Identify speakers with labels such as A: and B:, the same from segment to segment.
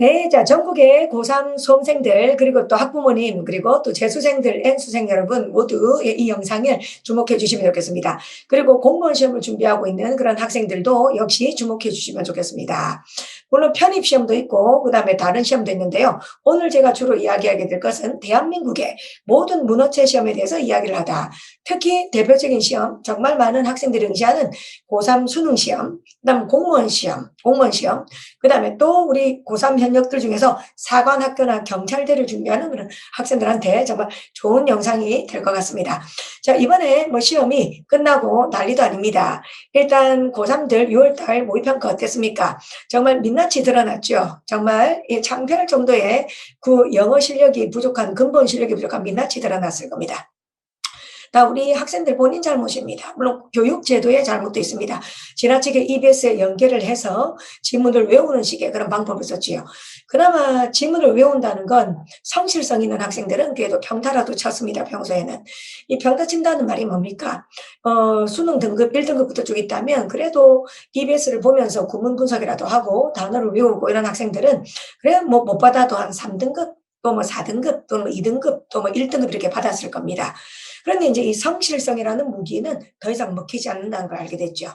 A: 네, 자, 전국의 고3 수험생들, 그리고 또 학부모님, 그리고 또 재수생들, N수생 여러분 모두 이 영상을 주목해 주시면 좋겠습니다. 그리고 공무원 시험을 준비하고 있는 그런 학생들도 역시 주목해 주시면 좋겠습니다. 물론 편입시험도 있고, 그 다음에 다른 시험도 있는데요. 오늘 제가 주로 이야기하게 될 것은 대한민국의 모든 문어체 시험에 대해서 이야기를 하다. 특히 대표적인 시험, 정말 많은 학생들이 응시하는 고3 수능 시험, 그 다음 공무원 시험, 그 다음에 또 우리 고3 현역들 중에서 사관학교나 경찰대를 준비하는 그런 학생들한테 정말 좋은 영상이 될 것 같습니다. 자, 이번에 뭐 시험이 끝나고 난리도 아닙니다. 일단 고3들 6월달 모의평가 어땠습니까? 정말 민낯이 드러났죠. 정말 창피할 정도의 그 영어 실력이 부족한, 근본 실력이 부족한 민낯이 드러났을 겁니다. 다 우리 학생들 본인 잘못입니다. 물론 교육 제도의 잘못도 있습니다. 지나치게 EBS에 연계를 해서 지문을 외우는 식의 그런 방법을 썼지요. 그나마 지문을 외운다는 건 성실성 있는 학생들은 그래도 평타라도 쳤습니다. 평소에는. 이 평타 친다는 말이 뭡니까? 수능 등급 1등급부터 쭉 있다면 그래도 EBS를 보면서 구문 분석이라도 하고 단어를 외우고 이런 학생들은 그래 뭐 못 받아도 한 3등급 또 뭐 4등급 또는 2등급 또 뭐 1등급 이렇게 받았을 겁니다. 그런데 이제 이 성실성이라는 무기는 더 이상 먹히지 않는다는 걸 알게 됐죠.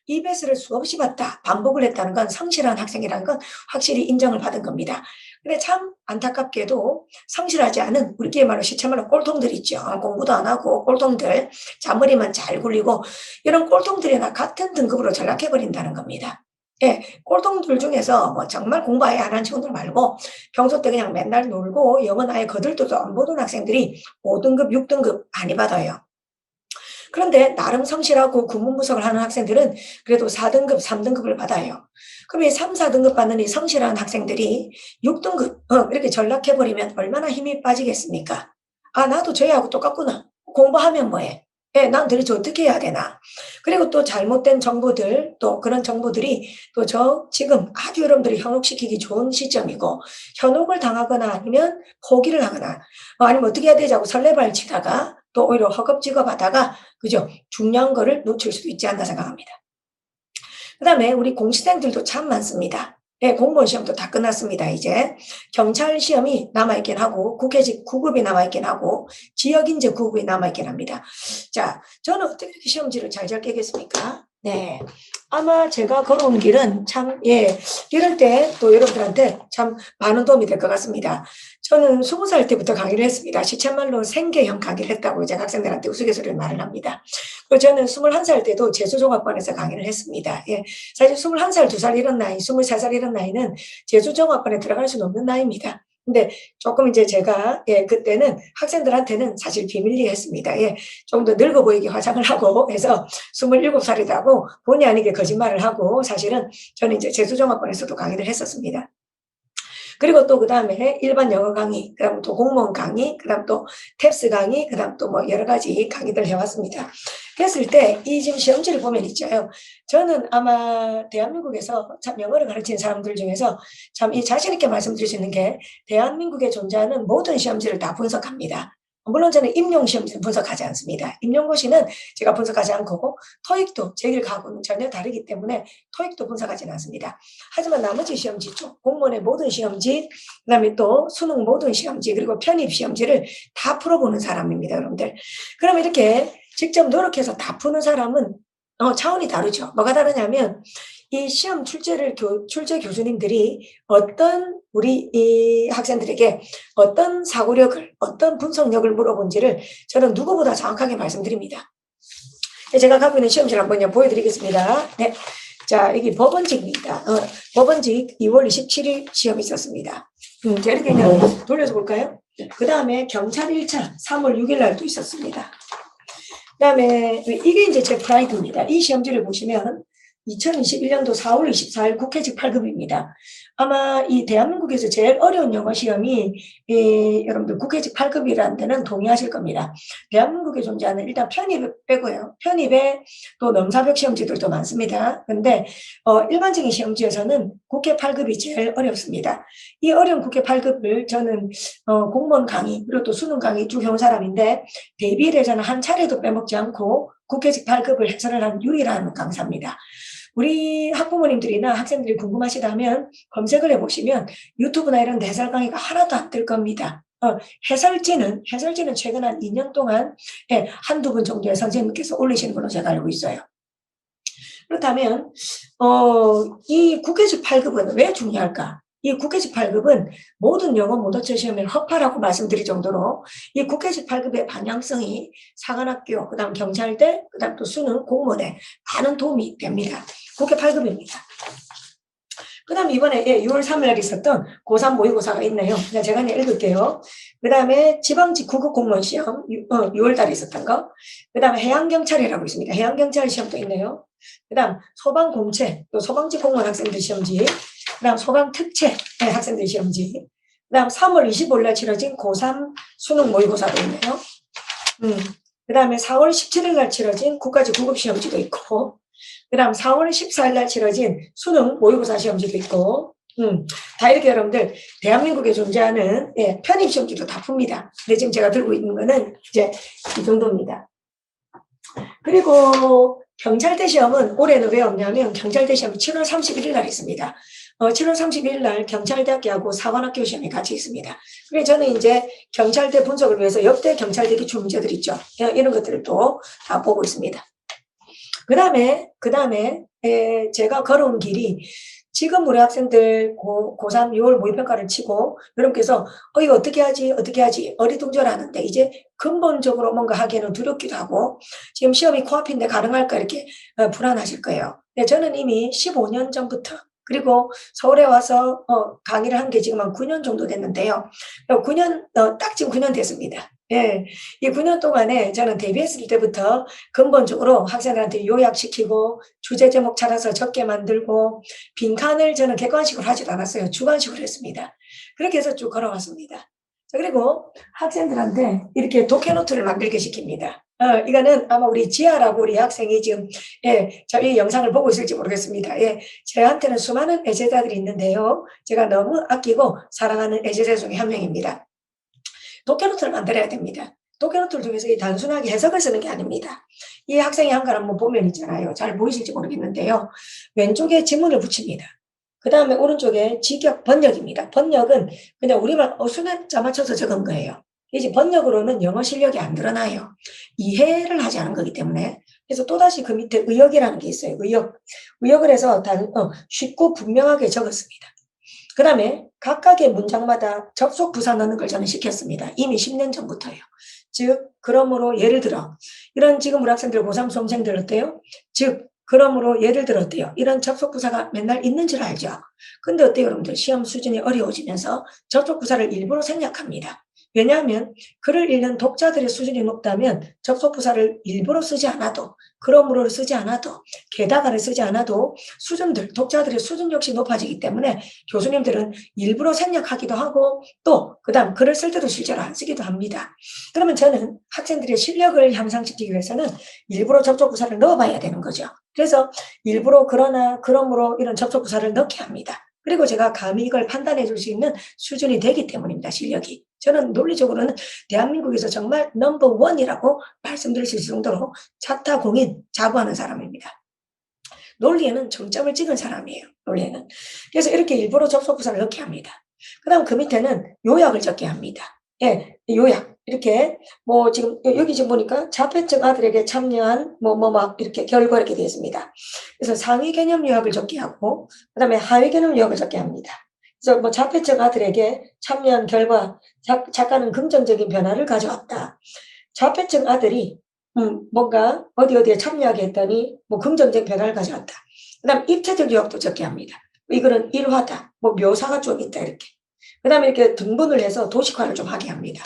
A: EBS를 수없이 봤다, 반복을 했다는 건 성실한 학생이라는 건 확실히 인정을 받은 겁니다. 근데 참 안타깝게도 성실하지 않은 우리끼리 말로 시체말로 꼴통들 있죠. 공부도 안 하고 꼴통들, 잔머리만 잘 굴리고 이런 꼴통들이나 같은 등급으로 전락해버린다는 겁니다. 예, 꼴통들 중에서 뭐 정말 공부 아예 안 하는 친구들 말고 평소 때 그냥 맨날 놀고 영어 아예 거들떠도 안 보던 학생들이 5등급, 6등급 많이 받아요. 그런데 나름 성실하고 구문 분석을 하는 학생들은 그래도 4등급, 3등급을 받아요. 그럼 이 3, 4등급 받는 이 성실한 학생들이 6등급 이렇게 전락해버리면 얼마나 힘이 빠지겠습니까? 아, 나도 쟤하고 똑같구나. 공부하면 뭐해? 예, 난 도대체 어떻게 해야 되나? 그리고 또 잘못된 정보들, 또 그런 정보들이 또 지금 아주 여러분들이 현혹시키기 좋은 시점이고, 현혹을 당하거나 아니면 포기를 하거나, 아니면 어떻게 해야 되지 하고 설레발치다가 또 오히려 허겁지겁 하다가, 그죠? 중요한 거를 놓칠 수도 있지 않나 생각합니다. 그 다음에 우리 공시생들도 참 많습니다. 네, 공무원 시험도 다 끝났습니다, 이제. 경찰 시험이 남아있긴 하고, 국회직 9급이 남아있긴 하고, 지역인재 9급이 남아있긴 합니다. 자, 저는 어떻게 이렇게 시험지를 잘 깨겠습니까? 네. 아마 제가 걸어온 길은 참, 예, 이럴 때 또 여러분들한테 참 많은 도움이 될 것 같습니다. 저는 20살 때부터 강의를 했습니다. 시쳇말로 생계형 강의를 했다고 제가 학생들한테 우스갯소리를 말을 합니다. 그리고 저는 21살 때도 재수종합반에서 강의를 했습니다. 예, 사실 21살, 2살 이런 나이, 23살 이런 나이는 재수종합반에 들어갈 수는 없는 나이입니다. 근데 조금 이제 제가, 예, 그때는 학생들한테는 사실 비밀리에 했습니다. 예, 좀 더 늙어 보이게 화장을 하고 해서 27살이라고 본의 아니게 거짓말을 하고 사실은 저는 이제 재수종합반에서도 강의를 했었습니다. 그리고 또 그다음에 일반 영어 강의, 그다음 또 공무원 강의, 그다음 또 탭스 강의, 그다음 또 뭐 여러 가지 강의들 해왔습니다. 그랬을 때 이 지금 시험지를 보면 있죠. 저는 아마 대한민국에서 참 영어를 가르치는 사람들 중에서 참 이 자신 있게 말씀드릴 수 있는 게 대한민국에 존재하는 모든 시험지를 다 분석합니다. 물론 저는 임용 시험지는 분석하지 않습니다. 임용고시는 제가 분석하지 않고 토익도 제 길하고는 전혀 다르기 때문에 토익도 분석하지는 않습니다. 하지만 나머지 시험지 쪽, 공무원의 모든 시험지, 그다음에 또 수능 모든 시험지, 그리고 편입 시험지를 다 풀어보는 사람입니다, 여러분들. 그럼 이렇게 직접 노력해서 다 푸는 사람은 차원이 다르죠. 뭐가 다르냐면 이 시험 출제 교수님들이 어떤 우리 이 학생들에게 어떤 사고력을, 어떤 분석력을 물어본지를 저는 누구보다 정확하게 말씀드립니다. 제가 갖고 있는 시험지를 한번 보여드리겠습니다. 네. 자, 여기 법원직입니다. 법원직 2월 27일 시험이 있었습니다. 자, 이렇게 그냥 돌려서 볼까요? 그 다음에 경찰 1차 3월 6일 날도 있었습니다. 그 다음에 이게 이제 제 프라이드입니다. 이 시험지를 보시면 2021년도 4월 24일 국회직 8급입니다. 아마 이 대한민국에서 제일 어려운 영어 시험이 여러분들 국회직 8급이라는 데는 동의하실 겁니다. 대한민국에 존재하는 일단 편입 빼고요. 편입에 또 넘사벽 시험지들도 많습니다. 근데 일반적인 시험지에서는 국회 8급이 제일 어렵습니다. 이 어려운 국회 8급을 저는 공무원 강의 그리고 또 수능 강의 쭉 해온 사람인데 대비에 대해서는 한 차례도 빼먹지 않고 국회직 8급을 해설을 한 유일한 강사입니다. 우리 학부모님들이나 학생들이 궁금하시다면 검색을 해보시면 유튜브나 이런 데 해설 강의가 하나도 안 뜰 겁니다. 해설지는 최근 한 2년 동안 예, 한두 분 정도의 선생님께서 올리시는 걸로 제가 알고 있어요. 그렇다면 이 국회직 8급은 왜 중요할까? 이 국회직 8급은 모든 영어 모의고사 시험에 허파라고 말씀드릴 정도로 이 국회직 8급의 방향성이 사관학교, 그다음 경찰대, 그다음 또 수능, 공무원에 많은 도움이 됩니다. 국회 8급입니다. 그다음 이번에 6월 3일 날 있었던 고3 모의고사가 있네요. 제가 그냥 읽을게요. 그 다음에 지방직 9급 공무원 시험 6월 달에 있었던 거. 그 다음에 해양경찰이라고 있습니다. 해양경찰 시험도 있네요. 그 다음 소방공채, 또 소방직 공무원 학생들 시험지. 그 다음 소방특채 학생들 시험지. 그 다음 3월 25일 날 치러진 고3 수능 모의고사도 있네요. 그 다음에 4월 17일 날 치러진 국가직 9급 시험지도 있고, 그 다음 4월 14일 날 치러진 수능 모의고사 시험지도 있고, 다 이렇게 여러분들 대한민국에 존재하는 편입 시험지도 다 풉니다. 근데 지금 제가 들고 있는 거는 이제 이 정도입니다. 그리고 경찰대 시험은 올해는 왜 없냐면 경찰대 시험이 7월 31일 날 있습니다. 7월 31일 날 경찰대학교하고 사관학교 시험이 같이 있습니다. 그래서 저는 이제 경찰대 분석을 위해서 역대 경찰대 기출 문제들 있죠. 이런 것들을 또 다 보고 있습니다. 그 다음에 제가 걸어온 길이 지금 우리 학생들 고3 6월 모의평가를 치고 여러분께서 이거 어떻게 하지 어리둥절하는데 이제 근본적으로 뭔가 하기에는 두렵기도 하고 지금 시험이 코앞인데 가능할까 이렇게 불안하실 거예요. 근데 저는 이미 15년 전부터 그리고 서울에 와서 강의를 한 게 지금 한 9년 정도 됐는데요. 9년 딱 지금 9년 됐습니다. 예, 이 9년 동안에 저는 데뷔했을 때부터 근본적으로 학생들한테 요약시키고 주제 제목 찾아서 적게 만들고 빈칸을 저는 객관식으로 하지도 않았어요. 주관식으로 했습니다. 그렇게 해서 쭉 걸어왔습니다. 그리고 학생들한테 이렇게 독해노트를 만들게 시킵니다. 이거는 아마 우리 지아라고 우리 학생이 지금 저희 영상을 보고 있을지 모르겠습니다. 저한테는 수많은 애제자들이 있는데요. 제가 너무 아끼고 사랑하는 애제자 중에 한 명입니다. 독해노트를 만들어야 됩니다. 독해노트를 통해서 단순하게 해석을 쓰는 게 아닙니다. 이 학생이 한 걸 한번 보면 있잖아요. 잘 보이실지 모르겠는데요. 왼쪽에 지문을 붙입니다. 그 다음에 오른쪽에 직역 번역입니다. 번역은 그냥 우리말 어순에 맞춰서 적은 거예요. 이제 번역으로는 영어 실력이 안 드러나요. 이해를 하지 않은 거기 때문에. 그래서 또다시 그 밑에 의역이라는 게 있어요. 의역을 해서 쉽고 분명하게 적었습니다. 그 다음에 각각의 문장마다 접속 부사 넣는 걸 저는 시켰습니다. 이미 10년 전부터요. 즉 그러므로 예를 들어 이런 지금 우리 학생들 고3 수험생들 어때요? 즉 그러므로 예를 들어 어때요? 이런 접속 부사가 맨날 있는 줄 알죠. 근데 어때요 여러분들? 시험 수준이 어려워지면서 접속 부사를 일부러 생략합니다. 왜냐하면 글을 읽는 독자들의 수준이 높다면 접속 부사를 일부러 쓰지 않아도 그러므로를 쓰지 않아도 게다가를 쓰지 않아도 독자들의 수준 역시 높아지기 때문에 교수님들은 일부러 생략하기도 하고 또 그다음 글을 쓸 때도 실제로 안 쓰기도 합니다. 그러면 저는 학생들의 실력을 향상시키기 위해서는 일부러 접속 부사를 넣어봐야 되는 거죠. 그래서 일부러 그러나 그러므로 이런 접속 부사를 넣게 합니다. 그리고 제가 감히 이걸 판단해 줄 수 있는 수준이 되기 때문입니다. 실력이. 저는 논리적으로는 대한민국에서 정말 넘버 원이라고 말씀드릴 수 있을 정도로 자타공인 자부하는 사람입니다. 논리에는 정점을 찍은 사람이에요. 논리에는. 그래서 이렇게 일부러 접속부사를 넣게 합니다. 그 다음 그 밑에는 요약을 적게 합니다. 요약. 이렇게 지금 여기 지금 보니까 자폐증 아들에게 참여한 이렇게 결과 이렇게 되어 있습니다. 그래서 상위 개념 요약을 적게 하고 그 다음에 하위 개념 요약을 적게 합니다. 그래서 자폐증 아들에게 참여한 결과 작가는 긍정적인 변화를 가져왔다. 자폐증 아들이 뭔가 어디에 참여하게 했더니 긍정적 변화를 가져왔다. 그 다음 입체적 요약도 적게 합니다. 이거는 일화다. 묘사가 좀 있다 이렇게. 그 다음에 이렇게 등분을 해서 도식화를 좀 하게 합니다.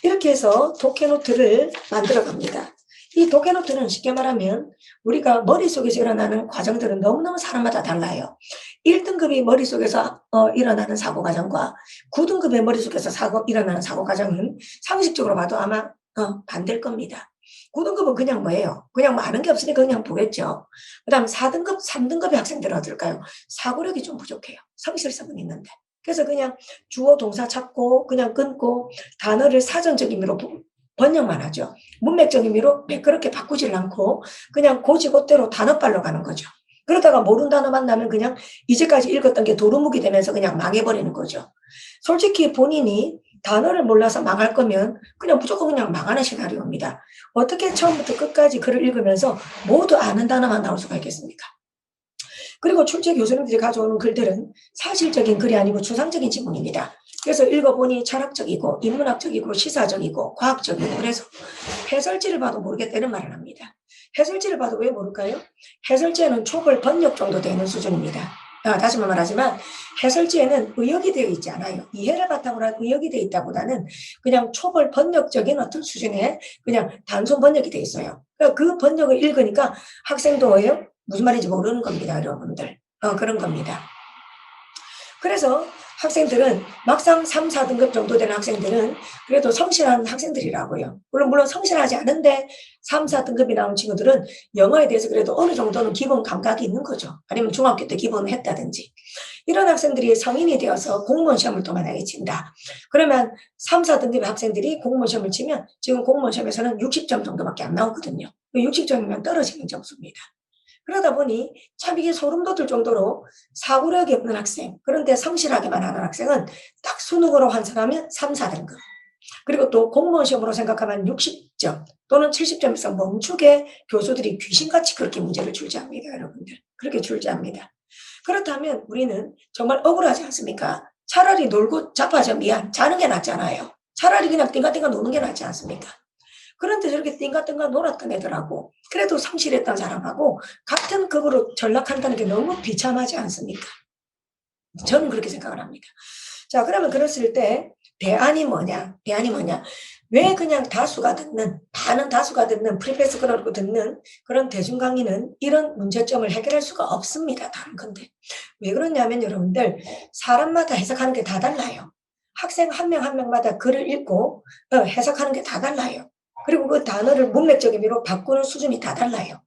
A: 이렇게 해서 독해노트를 만들어 갑니다. 이 독해노트는 쉽게 말하면 우리가 머릿속에서 일어나는 과정들은 너무너무 사람마다 달라요. 1등급이 머릿속에서 일어나는 사고 과정과 9등급의 머릿속에서 일어나는 사고 과정은 상식적으로 봐도 아마 반대일 겁니다. 9등급은 그냥 뭐예요? 그냥 아는 게 없으니까 그냥 보겠죠. 그 다음 4등급, 3등급의 학생들은 어떨까요? 사고력이 좀 부족해요. 성실성은 있는데. 그래서 그냥 주어 동사 찾고 그냥 끊고 단어를 사전적 의미로 번역만 하죠. 문맥적 의미로 매끄럽게 바꾸질 않고 그냥 고지고대로 단어빨로 가는 거죠. 그러다가 모르는 단어 만나면 그냥 이제까지 읽었던 게 도루묵이 되면서 그냥 망해버리는 거죠. 솔직히 본인이 단어를 몰라서 망할 거면 그냥 무조건 그냥 망하는 시나리오입니다. 어떻게 처음부터 끝까지 글을 읽으면서 모두 아는 단어만 나올 수가 있겠습니까? 그리고 출제 교수님들이 가져오는 글들은 사실적인 글이 아니고 추상적인 지문입니다. 그래서 읽어보니 철학적이고 인문학적이고 시사적이고 과학적이고 그래서 해설지를 봐도 모르겠다는 말을 합니다. 해설지를 봐도 왜 모를까요? 해설지에는 초벌 번역 정도 되는 수준입니다. 다시 말하지만 해설지에는 의역이 되어 있지 않아요. 이해를 바탕으로 한 의역이 되어 있다보다는 그냥 초벌 번역적인 어떤 수준의 그냥 단순 번역이 되어 있어요. 그러니까 그 번역을 읽으니까 학생도 왜요? 무슨 말인지 모르는 겁니다, 여러분들. 그런 겁니다. 그래서 학생들은 막상 3, 4등급 정도 되는 학생들은 그래도 성실한 학생들이라고요. 물론 성실하지 않은데 3, 4등급이 나온 친구들은 영어에 대해서 그래도 어느 정도는 기본 감각이 있는 거죠. 아니면 중학교 때 기본을 했다든지. 이런 학생들이 성인이 되어서 공무원 시험을 또 만약에 친다. 그러면 3, 4등급의 학생들이 공무원 시험을 치면 지금 공무원 시험에서는 60점 정도밖에 안 나오거든요. 60점이면 떨어지는 점수입니다. 그러다 보니 참 이게 소름 돋을 정도로 사고력이 없는 학생, 그런데 성실하게만 하는 학생은 딱 수능으로 환산하면 3, 4등급. 그리고 또 공무원 시험으로 생각하면 60점 또는 70점 이상 멈추게 교수들이 귀신같이 그렇게 문제를 출제합니다, 여러분들. 그렇게 출제합니다. 그렇다면 우리는 정말 억울하지 않습니까? 차라리 놀고 자빠져 미안, 자는 게 낫잖아요. 차라리 그냥 띵가띵가 노는 게 낫지 않습니까? 그런데 저렇게 띵가띵가 놀았던 애들하고 그래도 성실했던 사람하고 같은 급으로 전락한다는 게 너무 비참하지 않습니까? 저는 그렇게 생각을 합니다. 자, 그러면 그랬을 때 대안이 뭐냐? 왜 그냥 다수가 듣는, 많은 다수가 듣는, 프리패스 끊어놓고 듣는 그런 대중 강의는 이런 문제점을 해결할 수가 없습니다. 다른 건데. 왜 그러냐면 여러분들, 사람마다 해석하는 게 다 달라요. 학생 한 명 한 명마다 글을 읽고 해석하는 게 다 달라요. 그리고 그 단어를 문맥적인 의미로 바꾸는 수준이 다 달라요.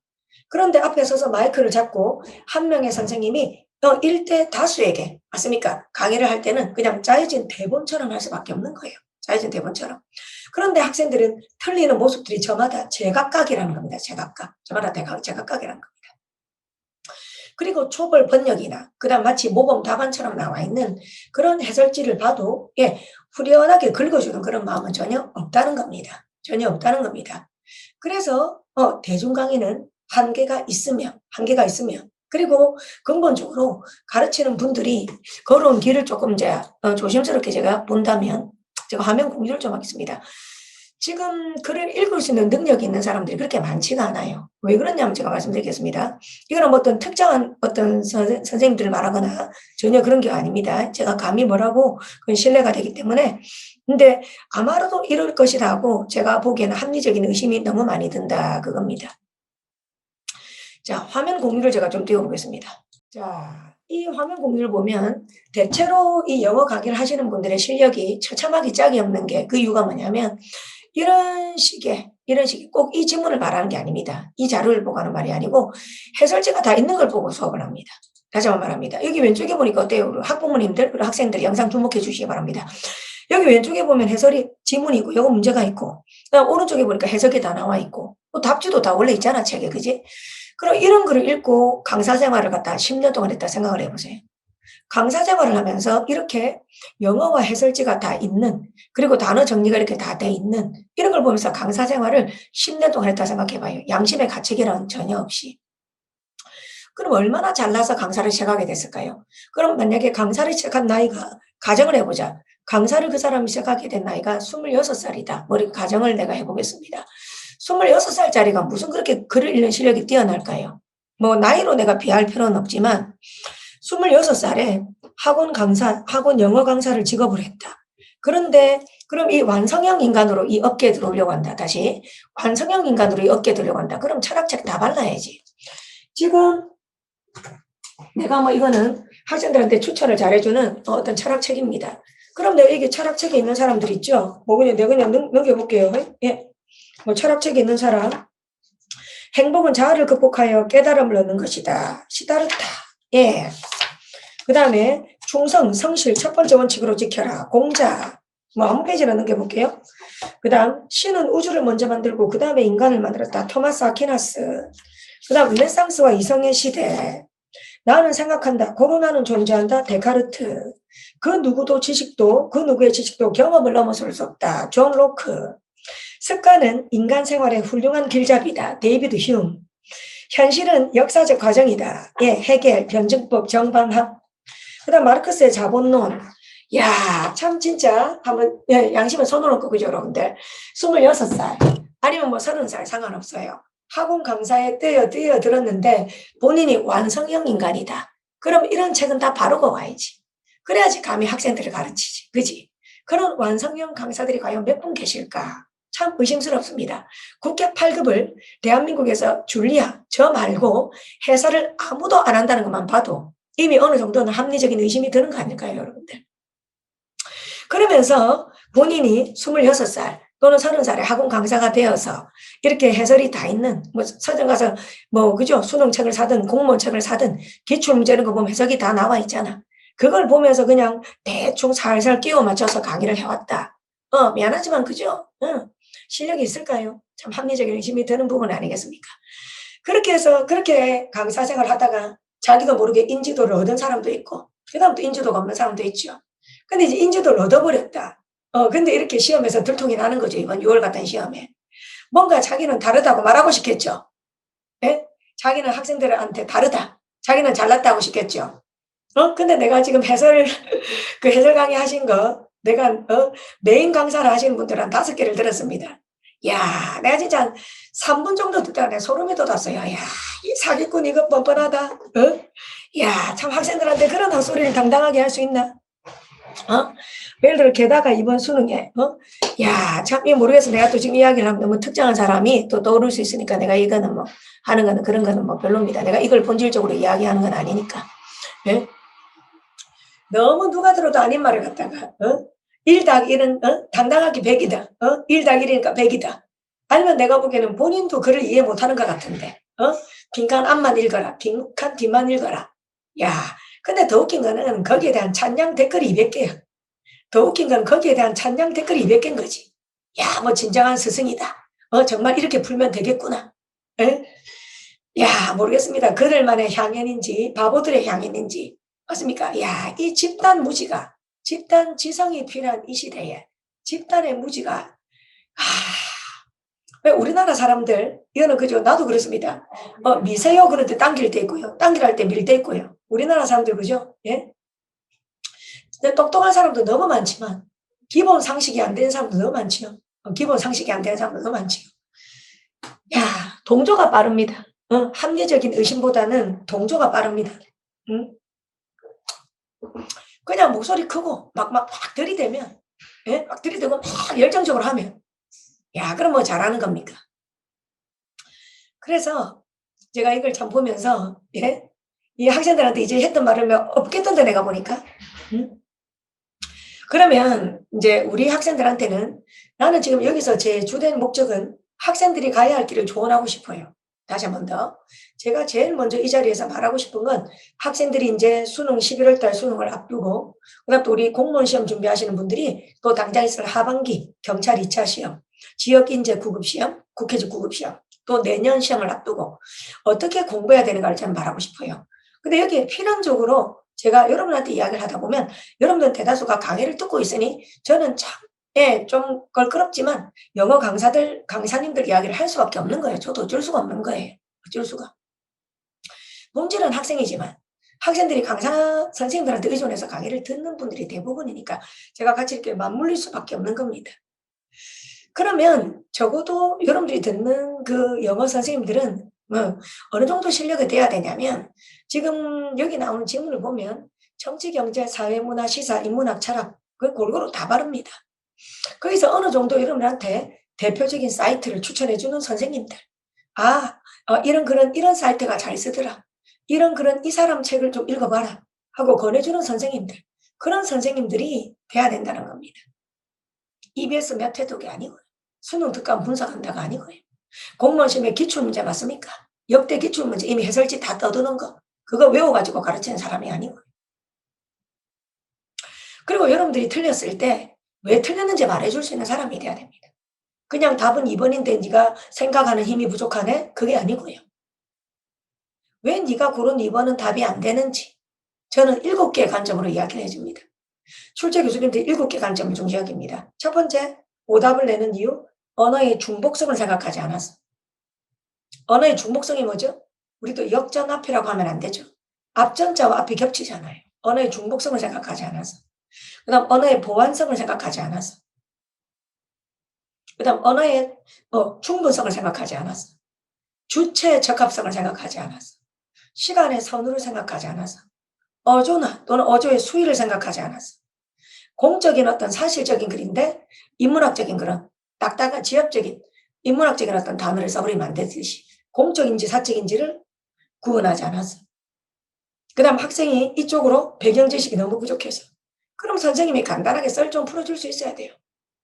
A: 그런데 앞에 서서 마이크를 잡고 한 명의 선생님이 일대 다수에게, 맞습니까? 강의를 할 때는 그냥 짜여진 대본처럼 할 수밖에 없는 거예요. 짜여진 대본처럼. 그런데 학생들은 틀리는 모습들이 저마다 제각각이라는 겁니다. 제각각. 저마다 제각각이라는 겁니다. 그리고 초벌 번역이나 그다음 마치 모범 답안처럼 나와 있는 그런 해설지를 봐도 후련하게 긁어주는 그런 마음은 전혀 없다는 겁니다. 전혀 없다는 겁니다. 그래서 대중 강의는 한계가 있으며 그리고 근본적으로 가르치는 분들이 걸어온 길을 조금 이제 조심스럽게 제가 본다면 제가 화면 공유를 좀 하겠습니다. 지금 글을 읽을 수 있는 능력이 있는 사람들이 그렇게 많지가 않아요. 왜 그러냐면 제가 말씀드리겠습니다. 이거는 뭐 어떤 특정한 어떤 선생님들을 말하거나 전혀 그런 게 아닙니다. 제가 감히 뭐라고 그건 신뢰가 되기 때문에. 근데 아마도 이럴 것이다 하고 제가 보기에는 합리적인 의심이 너무 많이 든다 그겁니다. 자, 화면 공유를 제가 좀 띄워보겠습니다. 자, 이 화면 공유를 보면 대체로 이 영어 강의를 하시는 분들의 실력이 처참하기 짝이 없는 게 그 이유가 뭐냐면 이런 식의 꼭 이 지문을 말하는 게 아닙니다. 이 자료를 보고 하는 말이 아니고 해설지가 다 있는 걸 보고 수업을 합니다. 다시 한번 말합니다. 여기 왼쪽에 보니까 어때요? 학부모님들 그리고 학생들 영상 주목해 주시기 바랍니다. 여기 왼쪽에 보면 해설이 지문이 있고 요거 문제가 있고 그다음 오른쪽에 보니까 해석이 다 나와 있고 또 답지도 다 원래 있잖아 책에 그지? 그럼 이런 글을 읽고 강사 생활을 갖다 10년 동안 했다 생각을 해보세요. 강사 생활을 하면서 이렇게 영어와 해설지가 다 있는 그리고 단어 정리가 이렇게 다 돼 있는 이런 걸 보면서 강사 생활을 10년 동안 했다 생각해봐요. 양심의 가책이란 전혀 없이. 그럼 얼마나 잘나서 강사를 시작하게 됐을까요? 그럼 만약에 강사를 시작한 나이가 가정을 해보자. 강사를 그 사람이 시작하게 된 나이가 26살이다. 머리 가정을 내가 해보겠습니다. 26살짜리가 무슨 그렇게 글을 읽는 실력이 뛰어날까요? 뭐 나이로 내가 비할 필요는 없지만 26살에 학원 영어 강사를 직업으로 했다. 그런데 그럼 이 완성형 인간으로 이 업계에 들어오려고 한다. 다시 완성형 인간으로 이 업계에 들어오려고 한다. 그럼 철학책 다 발라야지. 지금 내가 뭐 이거는 학생들한테 추천을 잘해주는 어떤 철학책입니다. 그럼 내가 이게 철학책에 있는 사람들 있죠? 뭐 그냥 내가 그냥 넘겨볼게요. 예. 뭐 철학책에 있는 사람. 행복은 자아를 극복하여 깨달음을 얻는 것이다. 시다르타. 예. 그 다음에 충성, 성실 첫 번째 원칙으로 지켜라. 공자. 뭐 한 페이지나 넘겨볼게요. 그 다음 신은 우주를 먼저 만들고 그 다음에 인간을 만들었다. 토마스 아퀴나스. 그 다음 르네상스와 이성의 시대. 나는 생각한다. 코로나는 존재한다. 데카르트. 그 누구도 지식도 그 누구의 지식도 경험을 넘어설 수 없다. 존 로크. 습관은 인간 생활의 훌륭한 길잡이다. 데이비드 휴. 현실은 역사적 과정이다. 예, 해겔, 변증법, 정반합. 그다음 마르크스의 자본론. 야, 참 진짜 한번 예, 양심은 손으로 끄고 여러분들 26살 아니면 뭐 30살 상관없어요. 학원 강사에 뛰어 들었는데 본인이 완성형 인간이다. 그럼 이런 책은 다 바르고 와야지. 그래야지 감히 학생들을 가르치지. 그지? 그런 완성형 강사들이 과연 몇 분 계실까? 참 의심스럽습니다. 국회 8급을 대한민국에서 줄리아, 저 말고 해설을 아무도 안 한다는 것만 봐도 이미 어느 정도는 합리적인 의심이 드는 거 아닐까요, 여러분들? 그러면서 본인이 26살 또는 30살에 학원 강사가 되어서 이렇게 해설이 다 있는, 뭐, 서점 가서, 뭐, 그죠? 수능책을 사든 공무원책을 사든 기출문제 이런 거 보면 해석이 다 나와 있잖아. 그걸 보면서 그냥 대충 살살 끼워 맞춰서 강의를 해왔다. 미안하지만, 그죠? 실력이 있을까요? 참 합리적인 의심이 드는 부분 아니겠습니까? 그렇게 해서, 그렇게 강사 생활 하다가 자기도 모르게 인지도를 얻은 사람도 있고, 그 다음 또 인지도가 없는 사람도 있죠. 근데 이제 인지도를 얻어버렸다. 근데 이렇게 시험에서 들통이 나는 거죠. 이번 6월 같은 시험에. 뭔가 자기는 다르다고 말하고 싶겠죠. 예? 자기는 학생들한테 다르다. 자기는 잘났다고 싶겠죠. 근데 내가 지금 그 해설 강의 하신 거, 내가, 메인 강사를 하시는 분들 한 5개를 들었습니다. 야, 내가 진짜 한 3분 정도 듣다가 내가 소름이 돋았어요. 야, 이 사기꾼 이거 뻔뻔하다. 야, 참 학생들한테 그런 헛소리를 당당하게 할 수 있나? 예를 들어 게다가 이번 수능에 야, 참 모르겠어. 내가 또 지금 이야기를 하면 너무 특정한 사람이 또 떠오를 수 있으니까 내가 이거는 뭐 하는 거는 그런 거는 뭐 별로입니다. 내가 이걸 본질적으로 이야기하는 건 아니니까. 예? 너무 누가 들어도 아닌 말을 갖다가 1 더하기 1은 당당하게 100이다. 1 더하기 1이니까 100이다. 아니면 내가 보기에는 본인도 글을 이해 못하는 것 같은데 빈칸 앞만 읽어라. 빈칸 뒤만 읽어라. 야, 근데 더 웃긴 거는 거기에 대한 찬양 댓글이 200개야. 더 웃긴 건 거기에 대한 찬양 댓글이 200개인 거지. 야, 뭐 진정한 스승이다. 정말 이렇게 풀면 되겠구나. 에? 야, 모르겠습니다. 그들만의 향연인지 바보들의 향연인지 맞습니까? 야, 이 집단 무지가 집단 지성이 필요한 이 시대에 집단의 무지가 왜 우리나라 사람들 이거는 그죠? 나도 그렇습니다. 미세요 그럴 때 당길 때 있고요. 당길할 때 밀 때 있고요. 우리나라 사람들 그죠? 예? 똑똑한 사람도 너무 많지만 기본 상식이 안 되는 사람도 너무 많지요. 기본 상식이 안 되는 사람도 너무 많지요. 야, 동조가 빠릅니다. 합리적인 의심보다는 동조가 빠릅니다. 응? 그냥 목소리 크고 막 들이대면, 예? 막 들이대고 막 열정적으로 하면, 야, 그럼 뭐 잘하는 겁니까? 그래서 제가 이걸 참 보면서, 예? 이 학생들한테 이제 했던 말을 없겠던데 내가 보니까. 응? 그러면 이제 우리 학생들한테는 나는 지금 여기서 제 주된 목적은 학생들이 가야 할 길을 조언하고 싶어요. 다시 한 번 더. 제가 제일 먼저 이 자리에서 말하고 싶은 건 학생들이 이제 수능 11월 달 수능을 앞두고 그다음 또 우리 공무원 시험 준비하시는 분들이 또 당장 있을 하반기 경찰 2차 시험, 지역 인재 구급 시험, 국회직 구급 시험, 또 내년 시험을 앞두고 어떻게 공부해야 되는가를 저는 말하고 싶어요. 근데 여기에 필연적으로 제가 여러분한테 이야기를 하다 보면 여러분들 대다수가 강의를 듣고 있으니 저는 참, 예, 좀 껄끄럽지만 영어 강사님들 이야기를 할 수밖에 없는 거예요. 저도 어쩔 수가 없는 거예요. 어쩔 수가. 본질은 학생이지만 학생들이 강사 선생님들한테 의존해서 강의를 듣는 분들이 대부분이니까 제가 같이 이렇게 맞물릴 수밖에 없는 겁니다. 그러면 적어도 여러분들이 듣는 그 영어 선생님들은 뭐 어느 정도 실력이 돼야 되냐면 지금 여기 나오는 질문을 보면 정치, 경제, 사회, 문화, 시사, 인문학, 철학 그 골고루 다 바릅니다. 거기서 어느 정도 여러분한테 대표적인 사이트를 추천해 주는 선생님들. 이런 사이트가 잘 쓰더라. 이런 이 사람 책을 좀 읽어봐라 하고 권해주는 선생님들. 그런 선생님들이 돼야 된다는 겁니다. EBS 몇 회독이 아니고요. 수능 특강 분석한다가 아니고요. 공무원 시험에 기출문제 맞습니까? 역대 기출문제 이미 해설지 다 떠드는 거. 그거 외워가지고 가르치는 사람이 아니고요. 그리고 여러분들이 틀렸을 때 왜 틀렸는지 말해줄 수 있는 사람이 돼야 됩니다. 그냥 답은 2번인데 네가 생각하는 힘이 부족하네? 그게 아니고요. 왜 네가 고른 2번은 답이 안 되는지 저는 7개의 관점으로 이야기를 해줍니다. 출제 교수님들 7개 관점을 중시하기입니다. 첫 번째, 오답을 내는 이유, 언어의 중복성을 생각하지 않아서. 언어의 중복성이 뭐죠? 우리도 역전앞이라고 하면 안 되죠. 앞전자와 앞이 겹치잖아요. 언어의 중복성을 생각하지 않아서. 그 다음 언어의 보완성을 생각하지 않아서. 그 다음 언어의 충분성을 생각하지 않아서. 주체의 적합성을 생각하지 않아서. 시간의 선우를 생각하지 않아서. 어조나 또는 어조의 수위를 생각하지 않아서. 공적인 어떤 사실적인 글인데 인문학적인 그런 딱딱한 지엽적인 인문학적인 어떤 단어를 써버리면 안 되듯이 공적인지 사적인지를 구분하지 않아서. 그 다음 학생이 이쪽으로 배경 지식이 너무 부족해서. 그럼 선생님이 간단하게 썰 좀 풀어줄 수 있어야 돼요.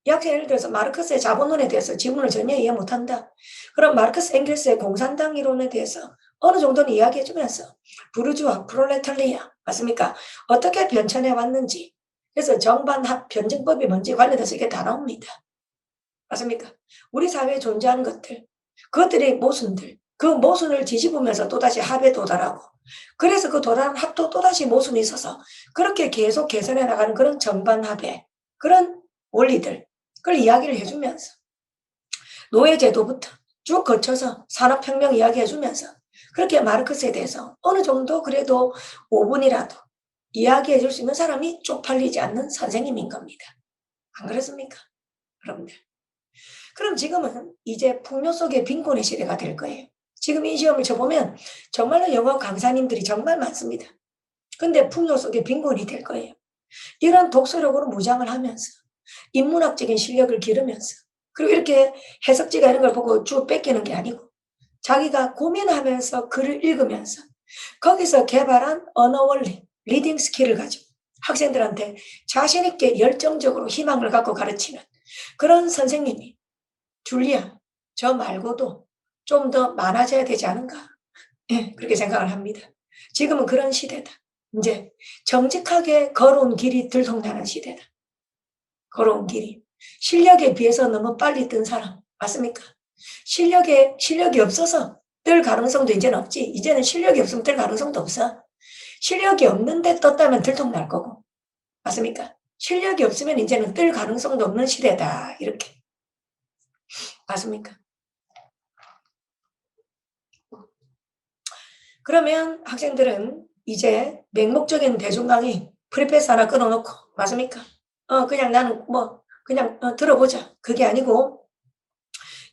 A: 이 학생 예를 들어서 마르크스의 자본론에 대해서 지문을 전혀 이해 못한다. 그럼 마르크스 앵겔스의 공산당 이론에 대해서 어느 정도는 이야기해주면서 부르주아, 프롤레탈리아 맞습니까? 어떻게 변천해 왔는지 그래서 정반합 변증법이 뭔지 관련해서 이게 다 나옵니다. 맞습니까? 우리 사회에 존재하는 것들 그것들의 모순들 그 모순을 뒤집으면서 또다시 합에 도달하고 그래서 그 도달한 합도 또다시 모순이 있어서 그렇게 계속 개선해 나가는 그런 정반합의 그런 원리들 그걸 이야기를 해주면서 노예제도부터 쭉 거쳐서 산업혁명 이야기해주면서 그렇게 마르크스에 대해서 어느 정도 그래도 5분이라도 이야기해 줄 수 있는 사람이 쪽팔리지 않는 선생님인 겁니다. 안 그렇습니까? 여러분들. 그럼 지금은 이제 풍요 속의 빈곤의 시대가 될 거예요. 지금 이 시험을 쳐보면 정말로 영어 강사님들이 정말 많습니다. 근데 풍요 속의 빈곤이 될 거예요. 이런 독서력으로 무장을 하면서 인문학적인 실력을 기르면서 그리고 이렇게 해석지가 이런 걸 보고 쭉 뺏기는 게 아니고 자기가 고민하면서 글을 읽으면서 거기서 개발한 언어 원리, 리딩 스킬을 가지고 학생들한테 자신있게 열정적으로 희망을 갖고 가르치는 그런 선생님이 줄리아, 저 말고도 좀 더 많아져야 되지 않은가? 예, 그렇게 생각을 합니다. 지금은 그런 시대다. 이제 정직하게 걸어온 길이 들통나는 시대다. 걸어온 길이. 실력에 비해서 너무 빨리 뜬 사람. 맞습니까? 실력이 없어서 뜰 가능성도 이제는 없지. 이제는 실력이 없으면 뜰 가능성도 없어. 실력이 없는데 떴다면 들통날 거고. 맞습니까? 실력이 없으면 이제는 뜰 가능성도 없는 시대다. 이렇게. 맞습니까? 그러면 학생들은 이제 맹목적인 대중 강의 프리패스 하나 끊어놓고 맞습니까? 그냥 나는 그냥 들어보자. 그게 아니고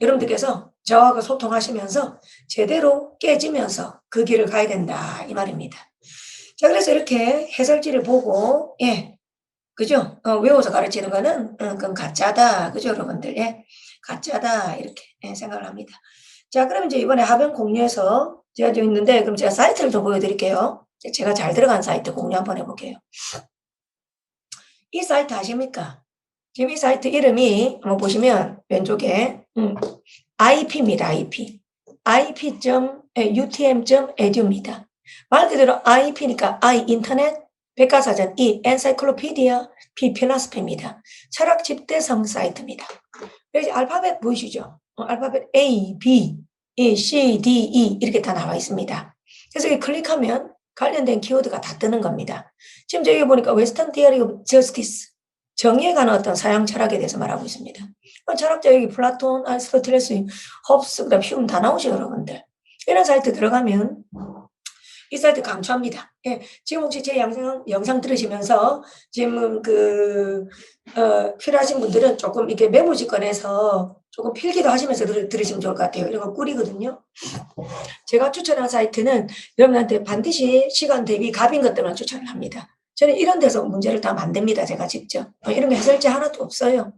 A: 여러분들께서 저하고 소통하시면서 제대로 깨지면서 그 길을 가야 된다 이 말입니다. 자 그래서 이렇게 해설지를 보고 그죠? 외워서 가르치는 거는 그건 가짜다 그죠 여러분들 가짜다 이렇게 생각을 합니다. 자 그럼 이제 이번에 하변 공유에서 제가 좀 있는데 그럼 제가 사이트를 좀 보여드릴게요. 제가 잘 들어간 사이트 공유 한번 해볼게요. 이 사이트 아십니까? 지금 이 사이트 이름이 한번 보시면 왼쪽에 IP입니다. ip.utm.edu입니다. 말 그대로 IP니까 I 인터넷, 백과사전 E 엔사이클로피디아, P 필라스피입니다. 철학 집대성 사이트입니다. 여기 알파벳 보이시죠? 알파벳 A, B, C, D, E 이렇게 다 나와 있습니다. 그래서 여기 클릭하면 관련된 키워드가 다 뜨는 겁니다. 지금 저기 보니까 웨스턴 디어리 오브 저스티스 정의에 관한 어떤 서양 철학에 대해서 말하고 있습니다. 철학자 여기 플라톤, 아리스토텔레스, 홉스, 그다음 휴움 다 나오죠 여러분들. 이런 사이트 들어가면 이 사이트 강추합니다. 지금 혹시 제 영상 들으시면서 지금 필요하신 분들은 조금 이렇게 메모지 꺼내서 조금 필기도 하시면서 들으시면 좋을 것 같아요. 이런 거 꿀이거든요. 제가 추천한 사이트는 여러분한테 반드시 시간 대비 값인 것들만 추천을 합니다. 저는 이런 데서 문제를 다 만듭니다. 제가 직접. 이런 게 해설지 하나도 없어요.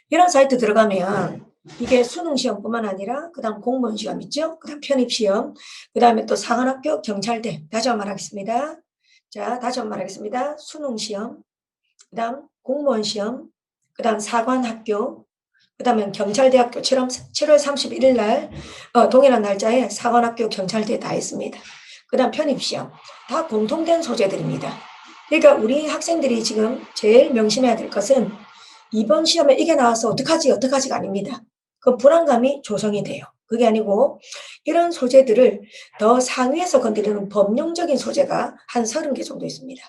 A: 이런 사이트 들어가면 이게 수능시험뿐만 아니라 그 다음 공무원시험 있죠? 그 다음 편입시험, 그 다음에 또 사관학교, 경찰대. 다시 한번 말하겠습니다. 자, 다시 한번 말하겠습니다. 수능시험, 그 다음 공무원시험, 그 다음 사관학교, 그 다음에 경찰대학교 7월 31일 날 동일한 날짜에 사관학교 경찰대 다 있습니다. 그 다음 편입시험. 다 공통된 소재들입니다. 그러니까 우리 학생들이 지금 제일 명심해야 될 것은 이번 시험에 이게 나와서 어떡하지가 아닙니다. 그 불안감이 조성이 돼요. 그게 아니고 이런 소재들을 더 상위에서 건드리는 범용적인 소재가 한 30개 정도 있습니다.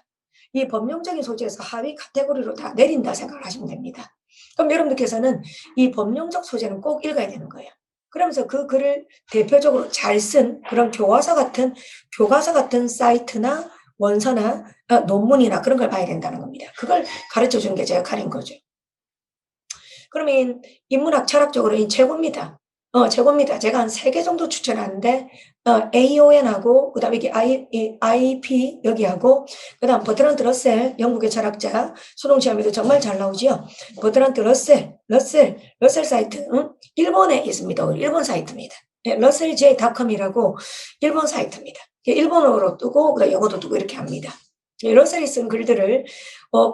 A: 이 범용적인 소재에서 하위 카테고리로 다 내린다 생각을 하시면 됩니다. 그럼 여러분들께서는 이 범용적 소재는 꼭 읽어야 되는 거예요. 그러면서 그 글을 대표적으로 잘 쓴 그런 교과서 같은 사이트나 원서나 논문이나 그런 걸 봐야 된다는 겁니다. 그걸 가르쳐 주는 게 제 역할인 거죠. 그러면 인문학 철학적으로 최고입니다. 최고입니다. 제가 한 3개 정도 추천하는데 AON하고 그다음에 이게 IP 여기하고 그다음 버트란트 러셀 영국의 철학자 수동 시험에도 정말 잘 나오지요. 버트란트 러셀 사이트 일본에 있습니다. 일본 사이트입니다. 예, russellj.com이라고 일본 사이트입니다. 일본어로 뜨고 그다음 영어도 뜨고 이렇게 합니다. 러셀이 쓴 글들을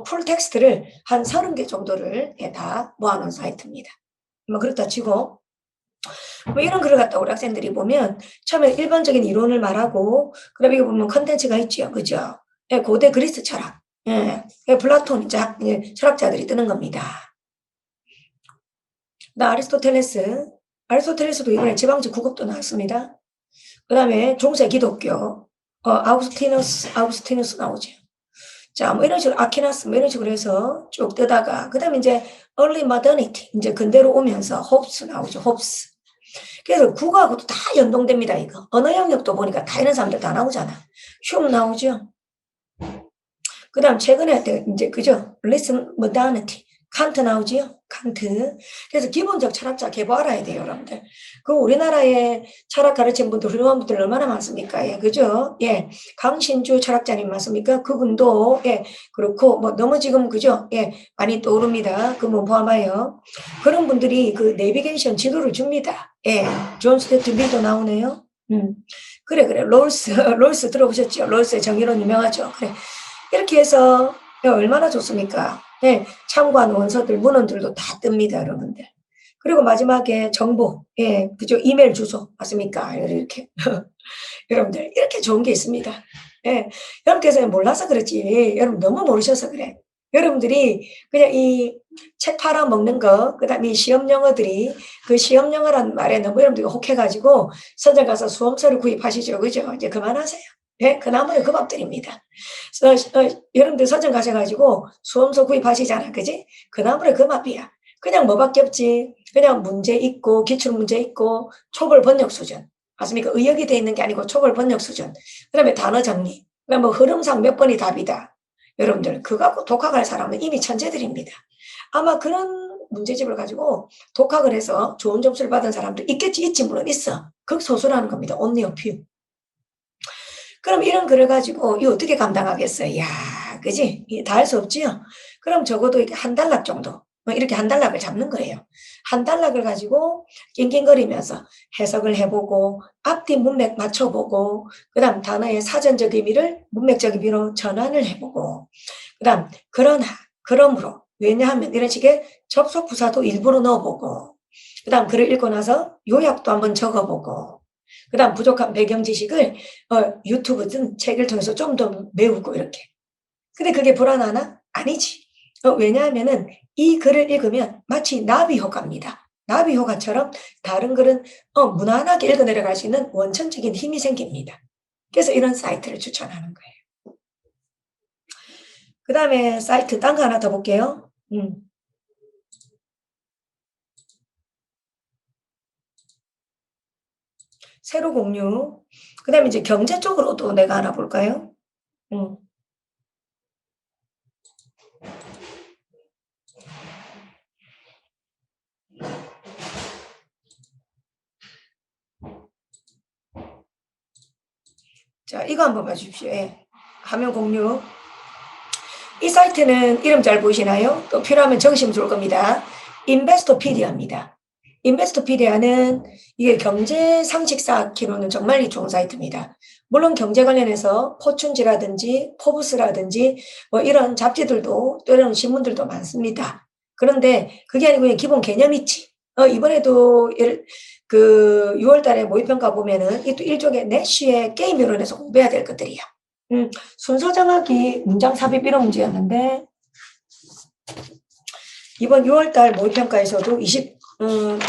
A: 풀 텍스트를 한 30개 정도를 다 모아놓은 사이트입니다. 뭐 그렇다 치고 뭐 이런 글을 갖다 우리 학생들이 보면 처음에 일반적인 이론을 말하고 그다음에 이거 보면 컨텐츠가 있죠. 그죠? 예, 고대 그리스 철학. 예, 플라톤 철학자들이 뜨는 겁니다. 나 아리스토텔레스도 이번에 지방지 9급도 나왔습니다. 그 다음에 중세 기독교 아우구스티누스 나오죠. 자, 뭐 이런 식으로 아퀴나스 뭐 이런 식으로 해서 쭉 뜨다가 그다음에 이제 early modernity 이제 근대로 오면서 홉스 나오죠. 홉스. 그래서 국어하고도 다 연동됩니다. 이거 언어 영역도 보니까 다 이런 사람들 다 나오잖아. 흉 나오죠. 그다음 최근에 이제 그죠? listen modernity 칸트 나오지요. 칸트. 그래서 기본적 철학자 계보 알아야 돼요, 여러분들. 그 우리나라에 철학 가르친 분들 훌륭한 분들 얼마나 많습니까? 예, 그죠? 예, 강신주 철학자님 맞습니까? 그분도 그렇고 뭐 너무 지금 그죠? 예, 많이 떠오릅니다. 그분 포함하여 그런 분들이 그 내비게이션 지도를 줍니다. 예, 존 스튜어트 밀도 나오네요. 그래 롤스 들어보셨죠? 롤스의 정의론 유명하죠. 그래 이렇게 해서 얼마나 좋습니까? 네, 참고한 원서들, 문헌들도 다 뜹니다, 여러분들. 그리고 마지막에 정보, 그죠? 이메일 주소, 맞습니까? 이렇게. 여러분들, 이렇게 좋은 게 있습니다. 예, 여러분께서 몰라서 그렇지. 여러분 너무 모르셔서 그래. 여러분들이 그냥 이 책 팔아먹는 거, 그 다음에 이 시험 영어들이 그 시험 영어란 말에 너무 여러분들이 혹해가지고 서점 가서 수험서를 구입하시죠. 그죠? 이제 그만하세요. 예, 그 나무는 그 밥들입니다. 여러분들 서점 가셔가지고 수험서 구입하시잖아. 그지? 그 나무는 그 맛이야. 그냥 뭐밖에 없지. 그냥 문제 있고, 기출문제 있고, 초벌 번역 수준. 맞습니까? 의역이 돼 있는 게 아니고 초벌 번역 수준. 그 다음에 단어 정리. 그 다음에 뭐 흐름상 몇 번이 답이다. 여러분들, 그거 갖고 독학할 사람은 이미 천재들입니다. 아마 그런 문제집을 가지고 독학을 해서 좋은 점수를 받은 사람도 있겠지, 있지, 물론 있어. 극소수라는 겁니다. only a few. 그럼 이런 글을 가지고 이 어떻게 감당하겠어요? 야, 그지? 다 할 수 없지요? 그럼 적어도 이렇게 한 단락 정도. 이렇게 한 단락을 잡는 거예요. 한 단락을 가지고 낑낑거리면서 해석을 해보고 앞뒤 문맥 맞춰보고 그다음 단어의 사전적 의미를 문맥적 의미로 전환을 해보고 그다음 그러나 그러므로 왜냐하면 이런 식의 접속 부사도 일부러 넣어보고 그다음 글을 읽고 나서 요약도 한번 적어보고 그다음 부족한 배경 지식을 유튜브든 책을 통해서 좀 더 배우고 이렇게. 근데 그게 불안하나? 아니지. 왜냐하면은 이 글을 읽으면 마치 나비 효과입니다. 나비 효과처럼 다른 글은 무난하게 읽어 내려갈 수 있는 원천적인 힘이 생깁니다. 그래서 이런 사이트를 추천하는 거예요. 그 다음에 사이트 딴 거 하나 더 볼게요. 새로 공유. 그 다음에 이제 경제 쪽으로도 내가 하나 볼까요? 자, 이거 한번 봐주십시오. 예. 화면 공유. 이 사이트는 이름 잘 보이시나요? 또 필요하면 적으시면 좋을 겁니다. 인베스토피디아입니다. 인베스토피디아는 이게 경제 상식 쌓기로는 정말 좋은 사이트입니다. 물론 경제 관련해서 포춘지라든지 포브스라든지 뭐 이런 잡지들도 또 이런 신문들도 많습니다. 그런데 그게 아니고 그냥 기본 개념 있지. 이번에도 그 6월 달에 모의평가 보면은 이 또 일종의 내쉬의 게임 이론에서 공부해야 될 것들이야. 순서 정하기 문장 삽입 이런 문제였는데 이번 6월 달 모의평가에서도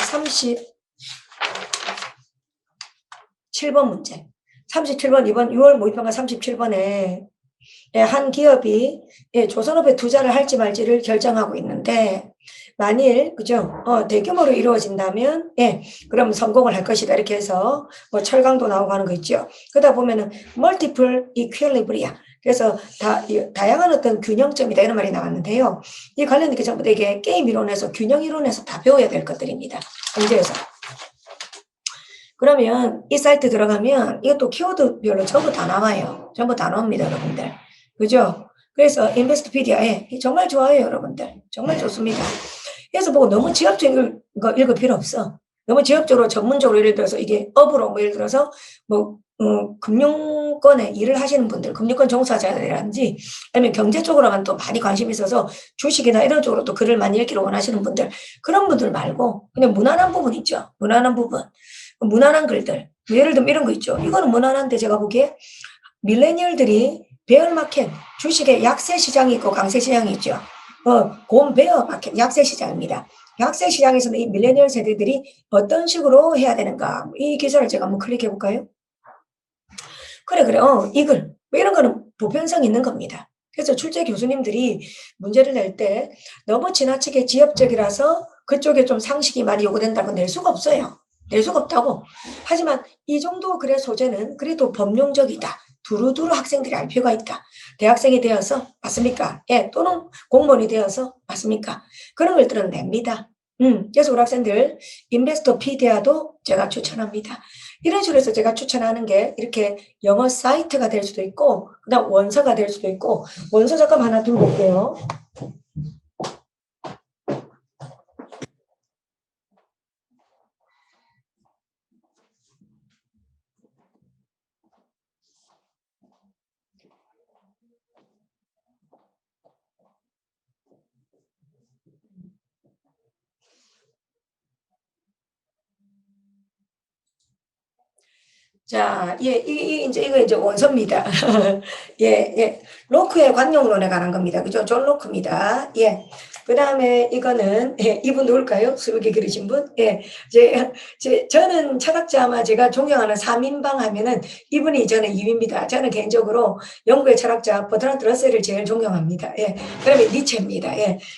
A: 30 37번 문제. 37번 이번 6월 모의평가 37번에 한 기업이 조선업에 투자를 할지 말지를 결정하고 있는데 만일 그죠? 대규모로 이루어진다면 그럼 성공을 할 것이다. 이렇게 해서 뭐 철강도 나오고 하는 거 있죠. 그러다 보면은 multiple equilibria. 그래서 다양한 어떤 균형점이다 이런 말이 나왔는데요. 이 관련된 게 전부 다 이게 게임 이론에서 균형 이론에서 다 배워야 될 것들입니다. 문제에서. 그러면 이 사이트 들어가면 이것도 키워드별로 전부 다 나와요. 전부 다 나옵니다, 여러분들. 그죠? 그래서 인베스트피디아에 정말 좋아요, 여러분들. 정말 좋습니다. 그래서 보고 너무 지엽적인 거 읽을 필요 없어. 너무 지엽적으로 전문적으로 예를 들어서 이게 업으로 뭐 예를 들어서 뭐 금융권에 일을 하시는 분들, 금융권 종사자라든지 아니면 경제 쪽으로만 또 많이 관심이 있어서 주식이나 이런 쪽으로 또 글을 많이 읽기를 원하시는 분들, 그런 분들 말고 그냥 무난한 부분 있죠. 무난한 부분. 무난한 글들. 예를 들면 이런 거 있죠. 이거는 무난한데 제가 보기에 밀레니얼들이 베어마켓, 주식의 약세 시장이 있고 강세 시장이 있죠. 곰 베어마켓, 약세 시장입니다. 약세 시장에서는 이 밀레니얼 세대들이 어떤 식으로 해야 되는가. 이 기사를 제가 한번 클릭해 볼까요? 그래. 이 글. 뭐 이런 거는 보편성 있는 겁니다. 그래서 출제 교수님들이 문제를 낼 때 너무 지나치게 지엽적이라서 그쪽에 좀 상식이 많이 요구된다고 낼 수가 없어요. 낼 수가 없다고. 하지만 이 정도 글의 소재는 그래도 법용적이다. 두루두루 학생들이 알 필요가 있다. 대학생이 되어서 맞습니까? 또는 공무원이 되어서 맞습니까? 그런 것들은 냅니다. 그래서 우리 학생들 인베스토피디아도 제가 추천합니다. 이런 식으로 해서 제가 추천하는 게 이렇게 영어 사이트가 될 수도 있고 그다음 원서가 될 수도 있고 원서 잠깐 하나 들고 올게요. 자, 이거 이제 원서입니다. 로크의 관용론에 관한 겁니다. 그죠? 존 로크입니다. 그 다음에 이거는, 이분 누굴까요? 수북이 그리신 분? 저는 철학자마 제가 존경하는 3인방 하면은 이분이 저는 2위입니다. 저는 개인적으로 영국의 철학자 버트란드 러셀을 제일 존경합니다. 그다음에 니체입니다.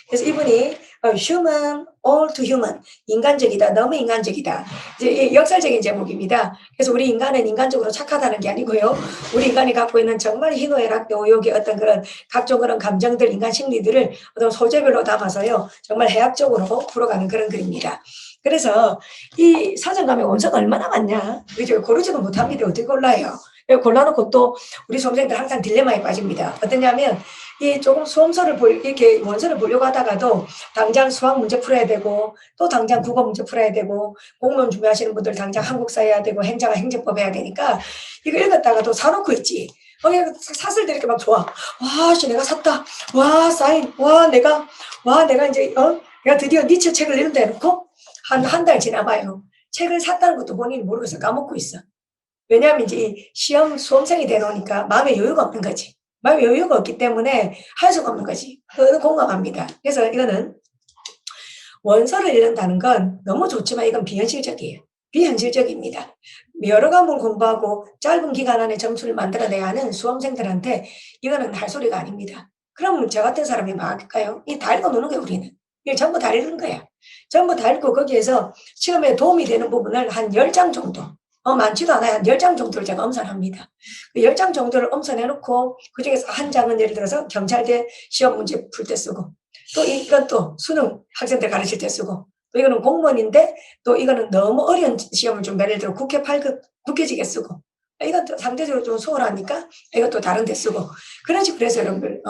A: 그래서 이분이 human, all to human. 인간적이다. 너무 인간적이다. 이제 역설적인 제목입니다. 그래서 우리 인간은 인간적으로 착하다는 게 아니고요. 우리 인간이 갖고 있는 정말 희노애락, 요욕의 어떤 그런 각종 그런 감정들, 인간 심리들을 어떤 소재별로 담아서요. 정말 해학적으로 풀어가는 그런 글입니다. 그래서 이 서점 가면 원서가 얼마나 많냐. 그죠? 고르지도 못합니다. 어떻게 골라요? 골라놓고 또 우리 수험생들 항상 딜레마에 빠집니다. 어떠냐면 이 조금 수험서를 이렇게 원서를 보려고 하다가도 당장 수학 문제 풀어야 되고 또 당장 국어 문제 풀어야 되고 공무원 준비하시는 분들 당장 한국사 해야 되고 행자가 행정법 해야 되니까 이거 읽었다가도 사놓고 있지. 샀을 때 이렇게 막 좋아. 와, 씨, 내가 샀다. 와, 사인. 내가 이제, 내가 드디어 니체 책을 읽는다 해놓고 한 달 지나봐요. 책을 샀다는 것도 본인이 모르겠어. 까먹고 있어. 왜냐하면 이제 시험 수험생이 되놓으니까 마음에 여유가 없는 거지. 마음에 여유가 없기 때문에 할 수가 없는 거지. 그건 공감합니다. 그래서 이거는 원서를 읽는다는 건 너무 좋지만 이건 비현실적이에요. 비현실적입니다. 여러 과목을 공부하고 짧은 기간 안에 점수를 만들어내야 하는 수험생들한테 이거는 할 소리가 아닙니다. 그럼 저 같은 사람이 뭐 할까요? 이 다 읽어놓는 거야, 우리는. 이걸 전부 다 읽는 거야. 전부 다 읽고 거기에서 시험에 도움이 되는 부분을 한 10장 정도, 많지도 않아요. 한 10장 정도를 제가 엄선합니다. 그 10장 정도를 엄선해놓고 그중에서 한 장은 예를 들어서 경찰대 시험 문제 풀 때 쓰고 또 이건 또 수능 학생들 가르칠 때 쓰고 또 이거는 공무원인데 또 이거는 너무 어려운 시험을 좀 예를 들어 국회 8급 국회직에 쓰고 이건 또 상대적으로 좀 소홀하니까 이것도 다른 데 쓰고 그런 식으로 해서 여러분들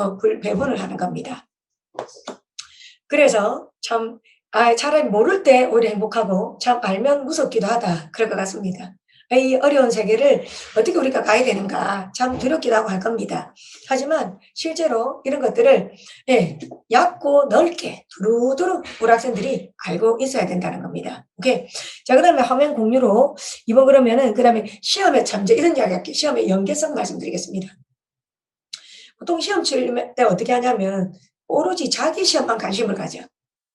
A: 배분을 하는 겁니다. 그래서 참 차라리 모를 때 오히려 행복하고 참 알면 무섭기도 하다 그럴 것 같습니다. 이 어려운 세계를 어떻게 우리가 가야 되는가 참 두렵기도 하고 할 겁니다. 하지만 실제로 이런 것들을 얕고 넓게 두루두루 우리 학생들이 알고 있어야 된다는 겁니다. 오케이. 자, 그 다음에 화면 공유로 이번 그러면은 그 다음에 시험의 참제 이런 이야기 할게요. 시험의 연계성 말씀드리겠습니다. 보통 시험 칠 때 어떻게 하냐면 오로지 자기 시험만 관심을 가져.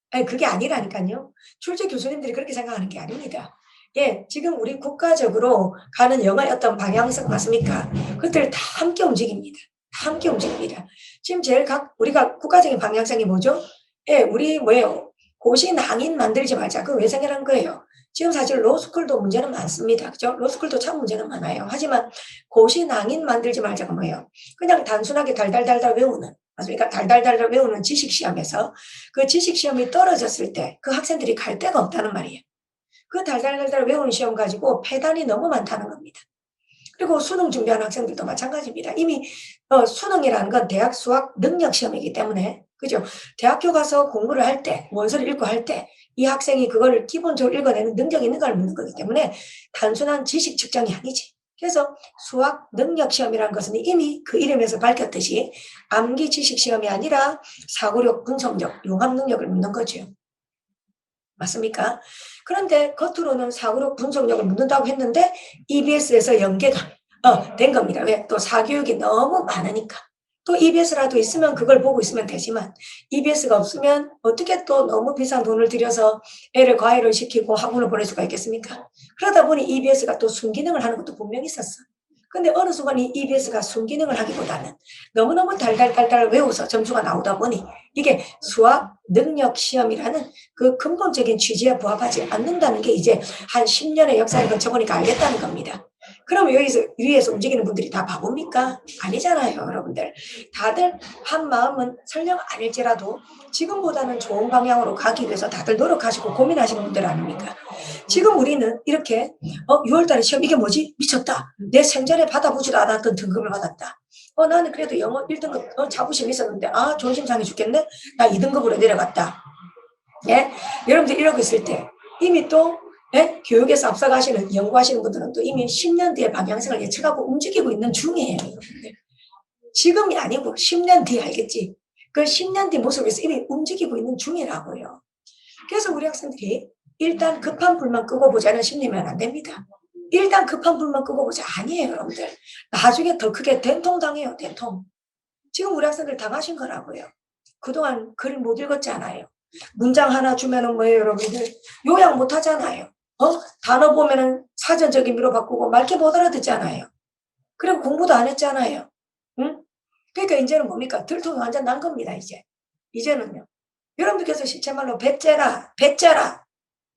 A: 아니, 그게 아니라니까요. 출제 교수님들이 그렇게 생각하는 게 아닙니다. 예, 지금 우리 국가적으로 가는 영어의 어떤 방향성 맞습니까? 그것들 다 함께 움직입니다. 다 함께 움직입니다. 지금 제일 우리가 국가적인 방향성이 뭐죠? 예, 우리 뭐예요? 고시낭인 만들지 말자. 그 왜 생각한 거예요? 지금 사실 로스쿨도 문제는 많습니다. 그죠? 로스쿨도 참 문제는 많아요. 하지만 고시낭인 만들지 말자가 뭐예요? 그냥 단순하게 달달달달 외우는, 맞습니까? 달달달달 외우는 지식시험에서 그 지식시험이 떨어졌을 때 그 학생들이 갈 데가 없다는 말이에요. 그 달달달달 외우는 시험 가지고 폐단이 너무 많다는 겁니다. 그리고 수능 준비하는 학생들도 마찬가지입니다. 이미 수능이라는 건 대학 수학 능력 시험이기 때문에 그죠? 대학교 가서 공부를 할 때, 원서를 읽고 할 때 이 학생이 그걸 기본적으로 읽어내는 능력이 있는가를 묻는 거기 때문에 단순한 지식 측정이 아니지. 그래서 수학 능력 시험이라는 것은 이미 그 이름에서 밝혔듯이 암기 지식 시험이 아니라 사고력, 분석력, 융합 능력을 묻는 거죠. 맞습니까? 그런데 겉으로는 사고력 분석력을 묻는다고 했는데 EBS에서 연계가 된 겁니다. 왜? 또 사교육이 너무 많으니까. 또 EBS라도 있으면 그걸 보고 있으면 되지만 EBS가 없으면 어떻게 또 너무 비싼 돈을 들여서 애를 과외를 시키고 학원을 보낼 수가 있겠습니까? 그러다 보니 EBS가 또 순기능을 하는 것도 분명히 있었어. 근데 어느 순간 이 EBS가 순기능을 하기보다는 너무너무 달달달달 외워서 점수가 나오다 보니 이게 수학 능력 시험이라는 그 근본적인 취지에 부합하지 않는다는 게 이제 한 10년의 역사를 거쳐보니까 알겠다는 겁니다. 그럼 여기서 위에서 움직이는 분들이 다 바보입니까? 아니잖아요, 여러분들. 다들 한 마음은 설령 아닐지라도 지금보다는 좋은 방향으로 가기 위해서 다들 노력하시고 고민하시는 분들 아닙니까? 지금 우리는 이렇게 6월달에 시험 이게 뭐지? 미쳤다. 내 생전에 받아보지도 않았던 등급을 받았다. 나는 그래도 영어 1등급 자부심 있었는데 존심 상해 죽겠네? 나 2등급으로 내려갔다. 예? 여러분들 이러고 있을 때 이미 또 예? 교육에서 앞서가시는 연구하시는 분들은 또 이미 10년 뒤의 방향성을 예측하고 움직이고 있는 중이에요. 지금이 아니고 10년 뒤에 알겠지? 그 10년 뒤 모습에서 이미 움직이고 있는 중이라고요. 그래서 우리 학생들이 일단 급한 불만 끄고 보자는 심리면 안 됩니다. 일단 급한 불만 끄고 보자 아니에요, 여러분들. 나중에 더 크게 된통당해요, 된통. 지금 우리 학생들 당하신 거라고요. 그동안 글 못 읽었잖아요. 문장 하나 주면은 뭐예요, 여러분들? 요약 못 하잖아요. 단어 보면은 사전적인 미로 바꾸고 말게 못 알아듣잖아요. 그리고 공부도 안 했잖아요. 응? 그러니까 이제는 뭡니까? 들통이 완전 난 겁니다, 이제. 이제는요. 여러분들께서 실체말로 배째라, 배째라,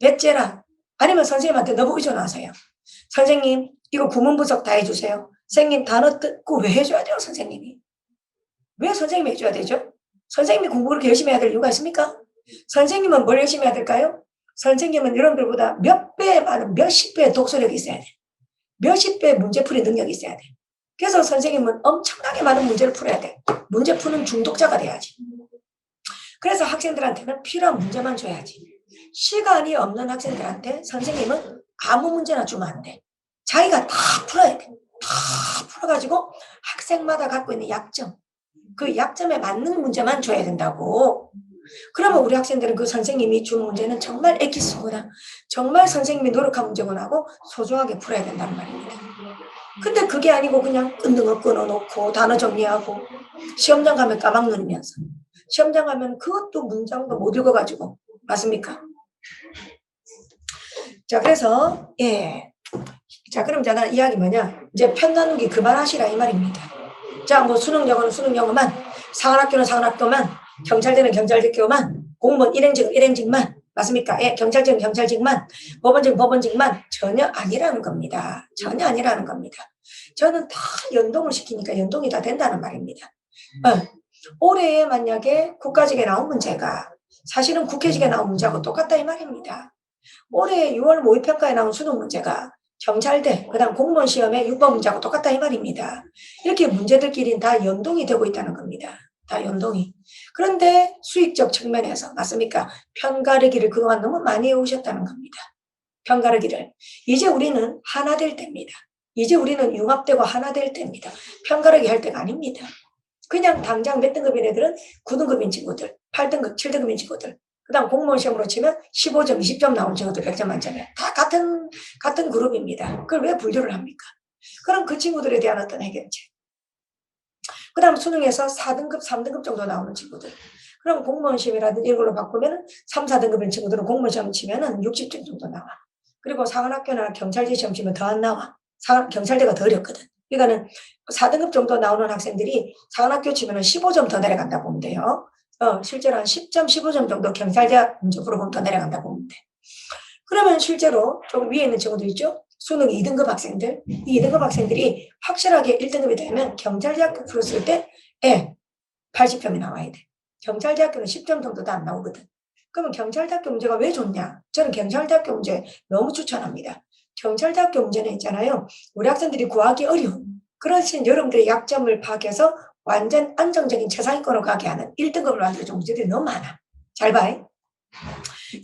A: 배째라. 아니면 선생님한테 너무 의존하세요. 선생님, 이거 구문 분석 다 해주세요. 선생님, 단어 듣고 왜 해줘야 돼요, 선생님이? 왜 선생님이 해줘야 되죠? 선생님이 공부 그렇게 열심히 해야 될 이유가 있습니까? 선생님은 뭘 열심히 해야 될까요? 선생님은 여러분들보다 몇 배 많은 몇십 배의 독서력이 있어야 돼. 몇십 배의 문제풀이 능력이 있어야 돼. 그래서 선생님은 엄청나게 많은 문제를 풀어야 돼. 문제 푸는 중독자가 돼야지. 그래서 학생들한테는 필요한 문제만 줘야지. 시간이 없는 학생들한테 선생님은 아무 문제나 주면 안 돼. 자기가 다 풀어야 돼. 다 풀어가지고 학생마다 갖고 있는 약점, 그 약점에 맞는 문제만 줘야 된다고. 그러면 우리 학생들은 그 선생님이 준 문제는 정말 엑기스구나, 정말 선생님이 노력한 문제구나 하고 소중하게 풀어야 된단 말입니다. 근데 그게 아니고 그냥 끈등을 끊어놓고 단어 정리하고 시험장 가면 까막눈이면서 시험장 가면 그것도 문장도 못 읽어가지고 맞습니까? 자, 그래서 자, 그럼 저는 이야기 뭐냐, 이제 편 나누기 그만하시라 이 말입니다. 자, 뭐 수능 영어는 수능 영어만, 상한학교는 상한학교만, 경찰대는 경찰대교만, 공무원 일행직은 일행직만, 맞습니까? 경찰직은 경찰직만, 법원직은 법원직만 전혀 아니라는 겁니다. 전혀 아니라는 겁니다. 저는 다 연동을 시키니까 연동이 다 된다는 말입니다. 올해 만약에 국가직에 나온 문제가 사실은 국회직에 나온 문제하고 똑같다 이 말입니다. 올해 6월 모의평가에 나온 수능 문제가 경찰대, 그 다음 공무원 시험의 6번 문제하고 똑같다 이 말입니다. 이렇게 문제들끼리는 다 연동이 되고 있다는 겁니다. 다 연동이. 그런데 수익적 측면에서 맞습니까? 편가르기를 그동안 너무 많이 해오셨다는 겁니다. 편가르기를. 이제 우리는 하나 될 때입니다. 이제 우리는 융합되고 하나 될 때입니다. 편가르기 할 때가 아닙니다. 그냥 당장 몇 등급인 애들은 9등급인 친구들, 8등급, 7등급인 친구들, 그 다음 공무원 시험으로 치면 15점, 20점 나온 친구들 100점 만점에 다 같은 그룹입니다. 그걸 왜 분류를 합니까? 그럼 그 친구들에 대한 어떤 해결책. 그 다음 수능에서 4등급, 3등급 정도 나오는 친구들. 그럼 공무원 시험이라든지 이걸로 바꾸면 3, 4등급인 친구들은 공무원 시험 치면 60점 정도 나와. 그리고 사관학교나 경찰대 시험 치면 더 안 나와. 경찰대가 더 어렵거든. 그러니까는 4등급 정도 나오는 학생들이 사관학교 치면은 15점 더 내려간다 보면 돼요. 실제로 한 10점, 15점 정도 경찰대학 문제풀어 보면 더 내려간다 보면 돼. 그러면 실제로 조금 위에 있는 친구들 있죠? 수능 2등급 학생들. 이 2등급 학생들이 확실하게 1등급이 되면 경찰대학교 풀었을 때 80점이 나와야 돼. 경찰대학교는 10점 정도도 안 나오거든. 그러면 경찰대학교 문제가 왜 좋냐? 저는 경찰대학교 문제 너무 추천합니다. 경찰대학교 문제는 있잖아요. 우리 학생들이 구하기 어려운 그러신 여러분들의 약점을 파악해서 완전 안정적인 최상위권으로 가게 하는 1등급을 만들어준 문제들이 너무 많아. 잘 봐.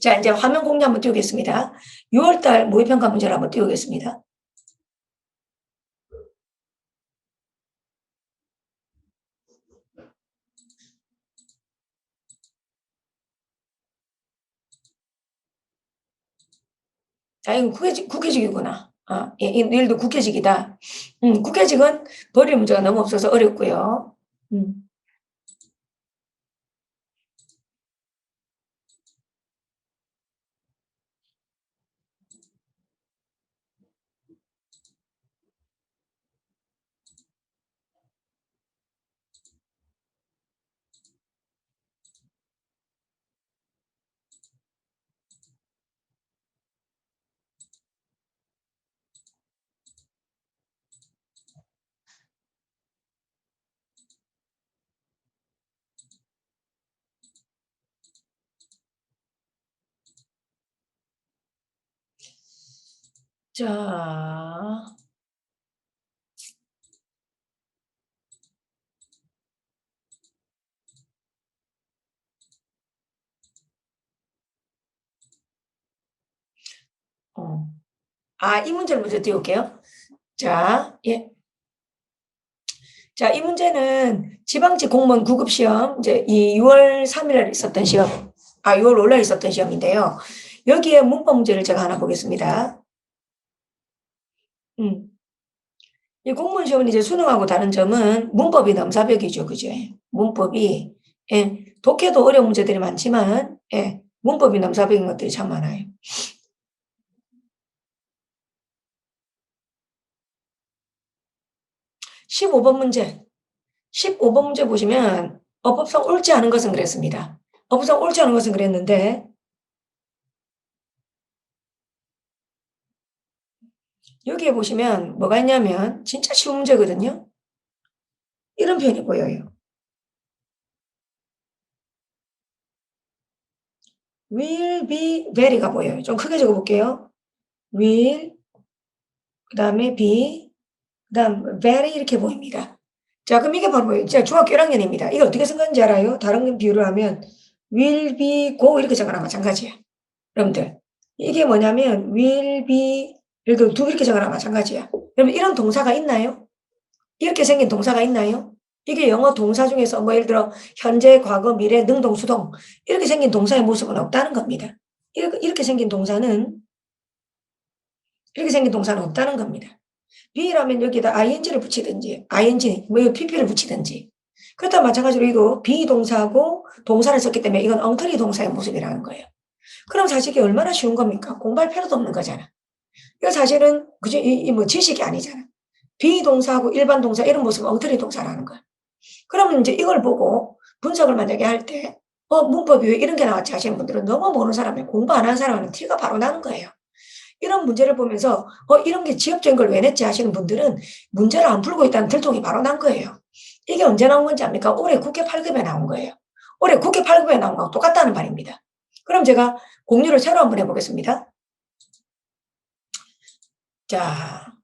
A: 자, 이제 화면 공유 한번 띄우겠습니다. 6월달 모의평가 문제를 한번 띄우겠습니다. 자, 이건 국회직이구나. 예, 일도 국회직이다. 국회직은 버릴 문제가 너무 없어서 어렵고요. 자, 이 문제를 먼저 띄울게요. 자, 예. 자, 이 문제는 지방직 공무원 구급 시험, 이제 이 6월 3일에 있었던 시험, 6월 5일에 있었던 시험인데요. 여기에 문법 문제를 제가 하나 보겠습니다. 이 공무원 시험은 이제 수능하고 다른 점은 문법이 넘사벽이죠. 그죠? 문법이, 독해도 어려운 문제들이 많지만, 문법이 넘사벽인 것들이 참 많아요. 15번 문제. 15번 문제 보시면 어법상 옳지 않은 것은 그랬습니다. 어법상 옳지 않은 것은 그랬는데 여기에 보시면 뭐가 있냐면 진짜 쉬운 문제거든요. 이런 표현이 보여요. will be very가 보여요. 좀 크게 적어볼게요. will 그 다음에 be 그 다음 very 이렇게 보입니다. 자, 그럼 이게 바로 뭐예요? 제가 중학교 1학년입니다. 이거 어떻게 생각하는지 알아요? 다른 비유를 하면 will be go 이렇게 적어나 마찬가지야. 여러분들 이게 뭐냐면 will be 예를 들어 do 이렇게 적어나 마찬가지야. 여러분 이런 동사가 있나요? 이렇게 생긴 동사가 있나요? 이게 영어 동사 중에서 뭐 예를 들어 현재, 과거, 미래, 능동, 수동 이렇게 생긴 동사의 모습은 없다는 겁니다. 이렇게 생긴 동사는 없다는 겁니다. be라면 여기다 ing를 붙이든지 ing 뭐 pp를 붙이든지 그렇다 마찬가지로 이거 비동사고 동사를 썼기 때문에 이건 엉터리 동사의 모습이라는 거예요. 그럼 사실 이게 얼마나 쉬운 겁니까? 공부할 필요도 없는 거잖아. 이거 사실은 그죠? 뭐 지식이 아니잖아. 비동사하고 일반 동사 이런 모습은 엉터리 동사라는 거야. 그러면 이제 이걸 보고 분석을 만약에 할 때, 문법이 왜 이런 게 나왔지 하시는 분들은 너무 모르는 사람이 공부 안 하는 사람은 티가 바로 나는 거예요. 이런 문제를 보면서, 이런 게 지엽적인 걸 왜 냈지 하시는 분들은 문제를 안 풀고 있다는 들통이 바로 난 거예요. 이게 언제 나온 건지 압니까? 올해 국회 8급에 나온 거예요. 올해 국회 8급에 나온 거하고 똑같다는 말입니다. 그럼 제가 공유를 새로 한번 해보겠습니다. 자,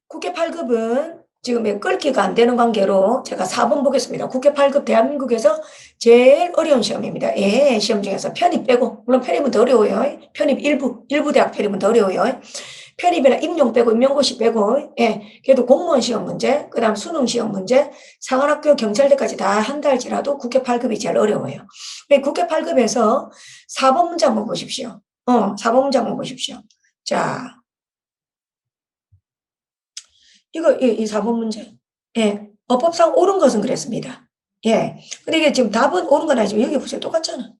A: 국회 8급은 지금 끌기가 안 되는 관계로 제가 4번 보겠습니다. 국회 8급 대한민국에서 제일 어려운 시험입니다. 시험 중에서 편입 빼고, 물론 편입은 더 어려워요. 편입 일부 대학 편입은 더 어려워요. 편입이나 임용 빼고, 임용고시 빼고, 그래도 공무원 시험 문제, 그 다음 수능 시험 문제, 사관학교 경찰대까지 다 한달지라도 국회 8급이 제일 어려워요. 국회 8급에서 4번 문제 한번 보십시오. 4번 문제 한번 보십시오. 자, 이 4번 문제. 어법상 옳은 것은 그랬습니다. 예. 근데 이게 지금 답은 옳은 건 아니지만 여기 보세요. 똑같잖아.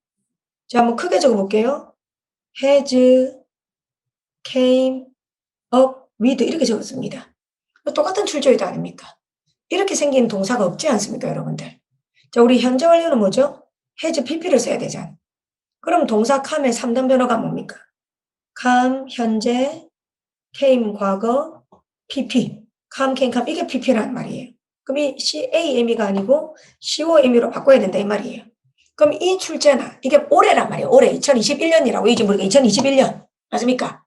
A: 자, 한번 크게 적어볼게요. has came up with 이렇게 적었습니다. 똑같은 출처이도 아닙니까? 이렇게 생긴 동사가 없지 않습니까, 여러분들? 자, 우리 현재 완료는 뭐죠? has pp를 써야 되잖아. 그럼 동사 come의 3단 변화가 뭡니까? come, 현재, came, 과거, pp. come, came, come. 이게 pp라는 말이에요. 그럼 이 cam이가 아니고 com으로 바꿔야 된다 이 말이에요. 그럼 이 출제나 이게 올해란 말이에요. 올해 2021년이라고 이제 우리가 2021년 맞습니까?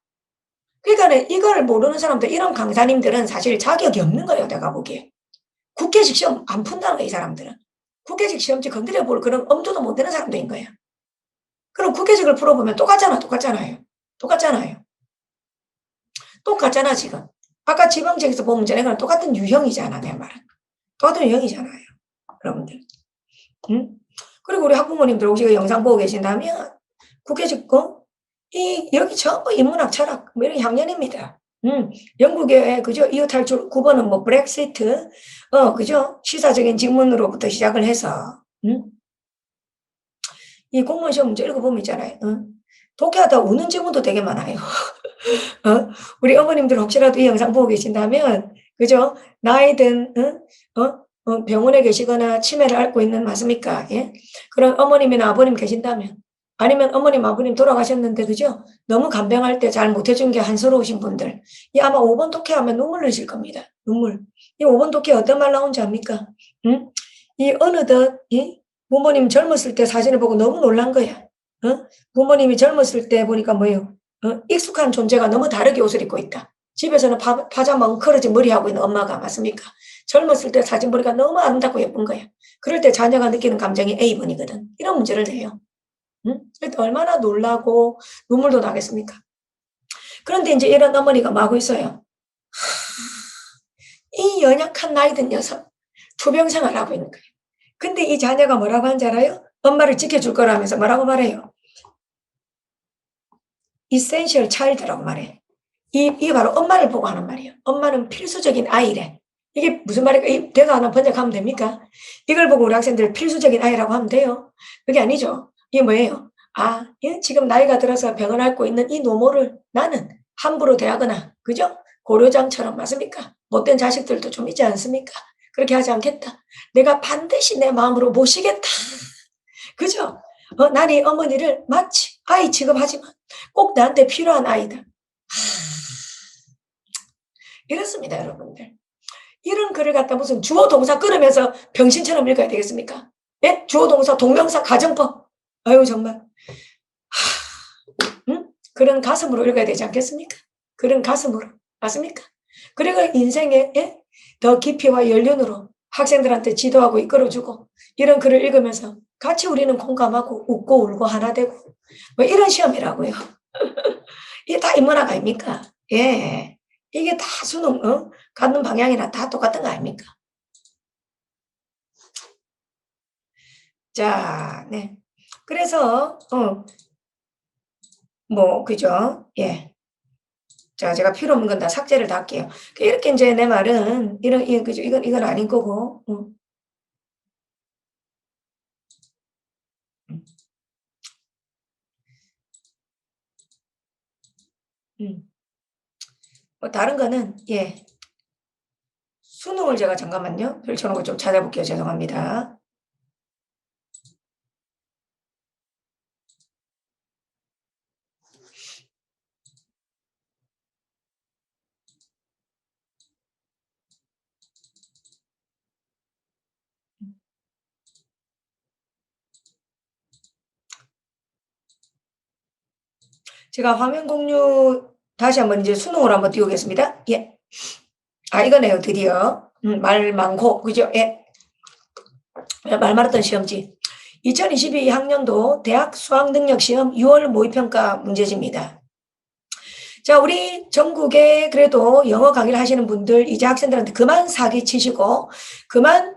A: 그러니까 이걸 모르는 사람들 이런 강사님들은 사실 자격이 없는 거예요. 내가 보기에. 국회식 시험 안 푼다는 거예요. 이 사람들은. 국회식 시험지 건드려볼 그런 엄두도 못 되는 사람들인 거예요. 그럼 국회식을 풀어보면 똑같잖아요. 똑같잖아 지금. 아까 지방직에서 본 문제는 그냥 똑같은 유형이잖아. 내 말은. 똑같은 유형이잖아요. 여러분들. 응? 그리고 우리 학부모님들 혹시 영상 보고 계신다면 국회식 여기 전부 인문학 철학 뭐 이런 학년입니다. 영국의 그죠 이후 탈출 9번은 뭐 브렉시트 그죠 시사적인 질문으로부터 시작을 해서 이 공무원 시험 문제 읽어보면 있잖아요. 독해하다 우는 질문도 되게 많아요. 우리 어머님들 혹시라도 이 영상 보고 계신다면 그죠 나이 든 병원에 계시거나 치매를 앓고 있는 맞습니까? 예? 그런 어머님이나 아버님 계신다면 아니면 어머님 아버님 돌아가셨는데 그죠 너무 간병할 때 잘 못해준 게 한스러우신 분들 이 아마 5번 독해하면 눈물 흘리실 겁니다. 눈물. 이 5번 독해 어떤 말 나온지 압니까? 이 어느덧 부모님 젊었을 때 사진을 보고 너무 놀란 거야. 부모님이 젊었을 때 보니까 뭐예요? 익숙한 존재가 너무 다르게 옷을 입고 있다. 집에서는 파자마 엉클어진 머리하고 있는 엄마가 맞습니까? 젊었을 때 사진 보니까 너무 아름답고 예쁜 거야. 그럴 때 자녀가 느끼는 감정이 A번이거든. 이런 문제를 내요. 그럴 때 얼마나 놀라고 눈물도 나겠습니까? 그런데 이제 이런 어머니가 뭐 하고 있어요? 이 연약한 나이 든 녀석 투병생활을 하고 있는 거예요. 근데 이 자녀가 뭐라고 하는지 알아요? 엄마를 지켜줄 거라면서 뭐라고 말해요? essential child라고 말해. 이게 바로 엄마를 보고 하는 말이에요. 엄마는 필수적인 아이래. 이게 무슨 말일까? 대사 하나 번역하면 됩니까? 이걸 보고 우리 학생들 필수적인 아이라고 하면 돼요. 그게 아니죠. 이게 뭐예요? 지금 나이가 들어서 병을 앓고 있는 이 노모를 나는 함부로 대하거나, 그죠? 고려장처럼 맞습니까? 못된 자식들도 좀 있지 않습니까? 그렇게 하지 않겠다. 내가 반드시 내 마음으로 모시겠다. 그죠? 난 이 어머니를 마치 아이 취급하지만 꼭 나한테 필요한 아이다. 이렇습니다, 여러분들. 이런 글을 갖다 무슨 주어 동사 끊으면서 병신처럼 읽어야 되겠습니까? 예? 주어 동사 동명사 가정법. 아유 정말. 그런 가슴으로 읽어야 되지 않겠습니까? 그런 가슴으로. 맞습니까? 그리고 인생에 더 깊이와 연륜으로 학생들한테 지도하고 이끌어주고 이런 글을 읽으면서 같이 우리는 공감하고 웃고 울고 하나 되고 뭐 이런 시험이라고요. 이게 다 인문학 아닙니까? 예. 이게 다 수능 가는 방향이랑 다 똑같은 거 아닙니까? 자, 네. 그래서 뭐 그죠? 예. 자, 제가 필요 없는 건 다 삭제를 다 할게요. 이렇게 이제 내 말은 그죠? 이건 아닌 거고. 뭐 다른 거는 예. 수능을 제가 잠깐만요. 펼쳐놓고 좀 찾아볼게요. 죄송합니다. 제가 화면 공유 다시 한번 이제 수능으로 한번 띄우겠습니다. 예. 이거네요. 드디어. 말 많고 그죠? 예. 말 많았던 시험지. 2022 학년도 대학 수학능력시험 6월 모의평가 문제집니다. 자, 우리 전국에 그래도 영어 강의를 하시는 분들 이제 학생들한테 그만 사기치시고 그만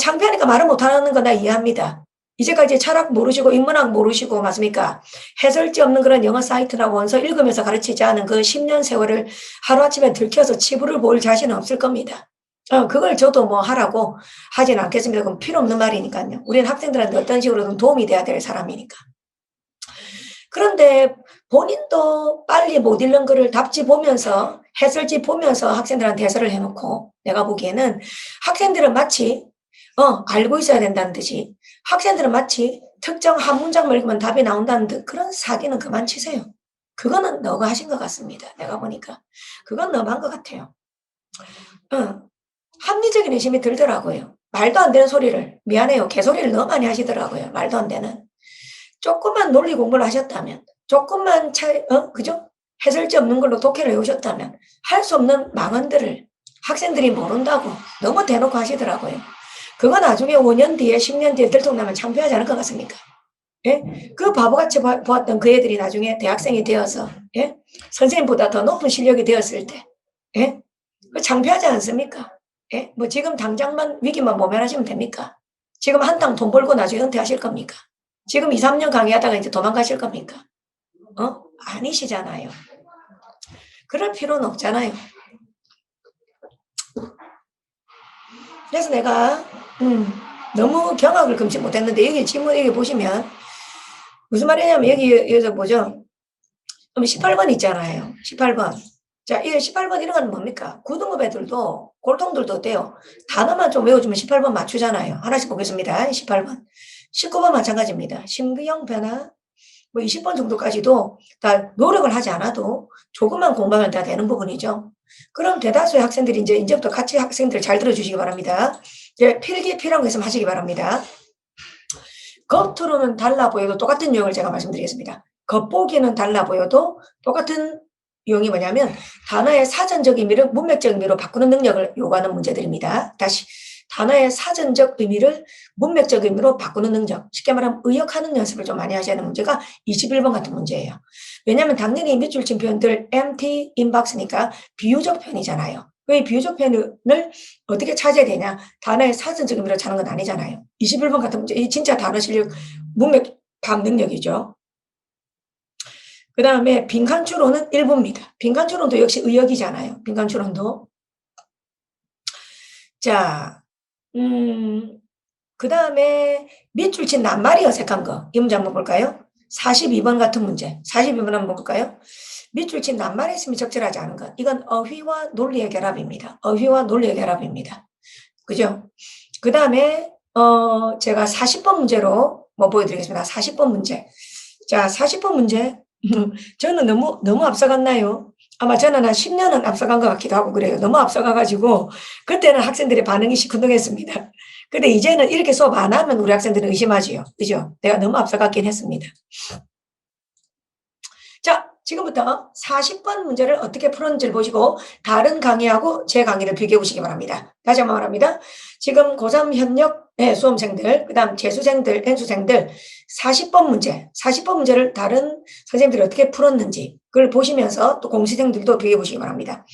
A: 창피하니까 말을 못하는 거 나 이해합니다. 이제까지 철학 모르시고 인문학 모르시고 맞습니까? 해설지 없는 그런 영어 사이트나 원서 읽으면서 가르치지 않은 그 10년 세월을 하루아침에 들켜서 치부를 볼 자신은 없을 겁니다. 그걸 저도 뭐 하라고 하진 않겠습니다. 그건 필요 없는 말이니까요. 우리는 학생들한테 어떤 식으로든 도움이 돼야 될 사람이니까. 그런데 본인도 빨리 못 읽는 거를 답지 보면서 해설지 보면서 학생들한테 해설을 해놓고 내가 보기에는 학생들은 마치 알고 있어야 된다는 듯이 학생들은 마치 특정 한 문장을 읽으면 답이 나온다는 듯 그런 사기는 그만 치세요. 그거는 너가 하신 것 같습니다. 내가 보니까. 그건 너무한 것 같아요. 합리적인 의심이 들더라고요. 말도 안 되는 소리를 미안해요. 개소리를 너무 많이 하시더라고요. 말도 안 되는. 조금만 논리 공부를 하셨다면 조금만 그죠? 해설지 없는 걸로 독해를 해오셨다면 할 수 없는 망언들을 학생들이 모른다고 너무 대놓고 하시더라고요. 그거 나중에 5년 뒤에 10년 뒤에 들통나면 창피하지 않을 것 같습니까? 예? 그 바보같이 보았던 그 애들이 나중에 대학생이 되어서 예? 선생님보다 더 높은 실력이 되었을 때 예? 그 창피하지 않습니까? 예? 뭐 지금 당장만 위기만 모면하시면 됩니까? 지금 한탕 돈 벌고 나중에 은퇴하실 겁니까? 지금 2, 3년 강의하다가 이제 도망가실 겁니까? 아니시잖아요. 그럴 필요는 없잖아요. 그래서 내가 너무 경악을 금치 못했는데 여기 질문 여기 보시면 무슨 말이냐면 여기서 보죠. 18번 있잖아요. 18번. 자, 이 18번 이런 건 뭡니까? 9등급 애들도 골동들도 돼요. 단어만 좀 외워주면 18번 맞추잖아요. 하나씩 보겠습니다. 18번. 19번 마찬가지입니다. 심기형 변화 뭐 20번 정도까지도 다 노력을 하지 않아도 조금만 공부하면 다 되는 부분이죠. 그럼 대다수의 학생들이 이제부터 같이 학생들 잘 들어주시기 바랍니다. 이제 필기에 필요한 거 있으면 하시기 바랍니다. 겉으로는 달라 보여도 똑같은 유형을 제가 말씀드리겠습니다. 겉보기는 달라 보여도 똑같은 유형이 뭐냐면 단어의 사전적 의미를 문맥적 의미로 바꾸는 능력을 요구하는 문제들입니다. 다시 단어의 사전적 의미를 문맥적 의미로 바꾸는 능력. 쉽게 말하면 의역하는 연습을 좀 많이 하셔야 하는 문제가 21번 같은 문제예요. 왜냐하면 당연히 밑줄 친 표현들 empty inbox니까 비유적 표현이잖아요. 왜 비유적 표현을 어떻게 찾아야 되냐? 단어의 사전적 의미로 찾는 건 아니잖아요. 21번 같은 문제, 이 진짜 단어 실력, 문맥 파악 능력이죠. 그 다음에 빈칸 추론은 1부입니다. 빈칸 추론도 역시 의역이잖아요. 빈칸 추론도. 자, 그 다음에 밑줄 친 낱말이 어색한 거. 이 문제 한번 볼까요? 42번 같은 문제. 42번 한번 볼까요? 밑줄 친 낱말이 있으면 적절하지 않은 것. 이건 어휘와 논리의 결합입니다. 어휘와 논리의 결합입니다. 그죠? 그 다음에 제가 40번 문제로 뭐 보여드리겠습니다. 40번 문제. 자, 40번 문제. 저는 너무 앞서갔나요? 아마 저는 한 10년은 앞서간 것 같기도 하고 그래요. 너무 앞서가가지고 그때는 학생들의 반응이 시큰둥했습니다. 근데 이제는 이렇게 수업 안 하면 우리 학생들은 의심하지요. 그죠? 내가 너무 앞서갔긴 했습니다. 자, 지금부터 40번 문제를 어떻게 풀었는지를 보시고 다른 강의하고 제 강의를 비교해 보시기 바랍니다. 다시 한번 말합니다. 지금 고3 현역 수험생들, 그 다음 재수생들, N수생들 40번 문제를 다른 선생님들이 어떻게 풀었는지 그걸 보시면서 또 공시생들도 비교해 보시기 바랍니다.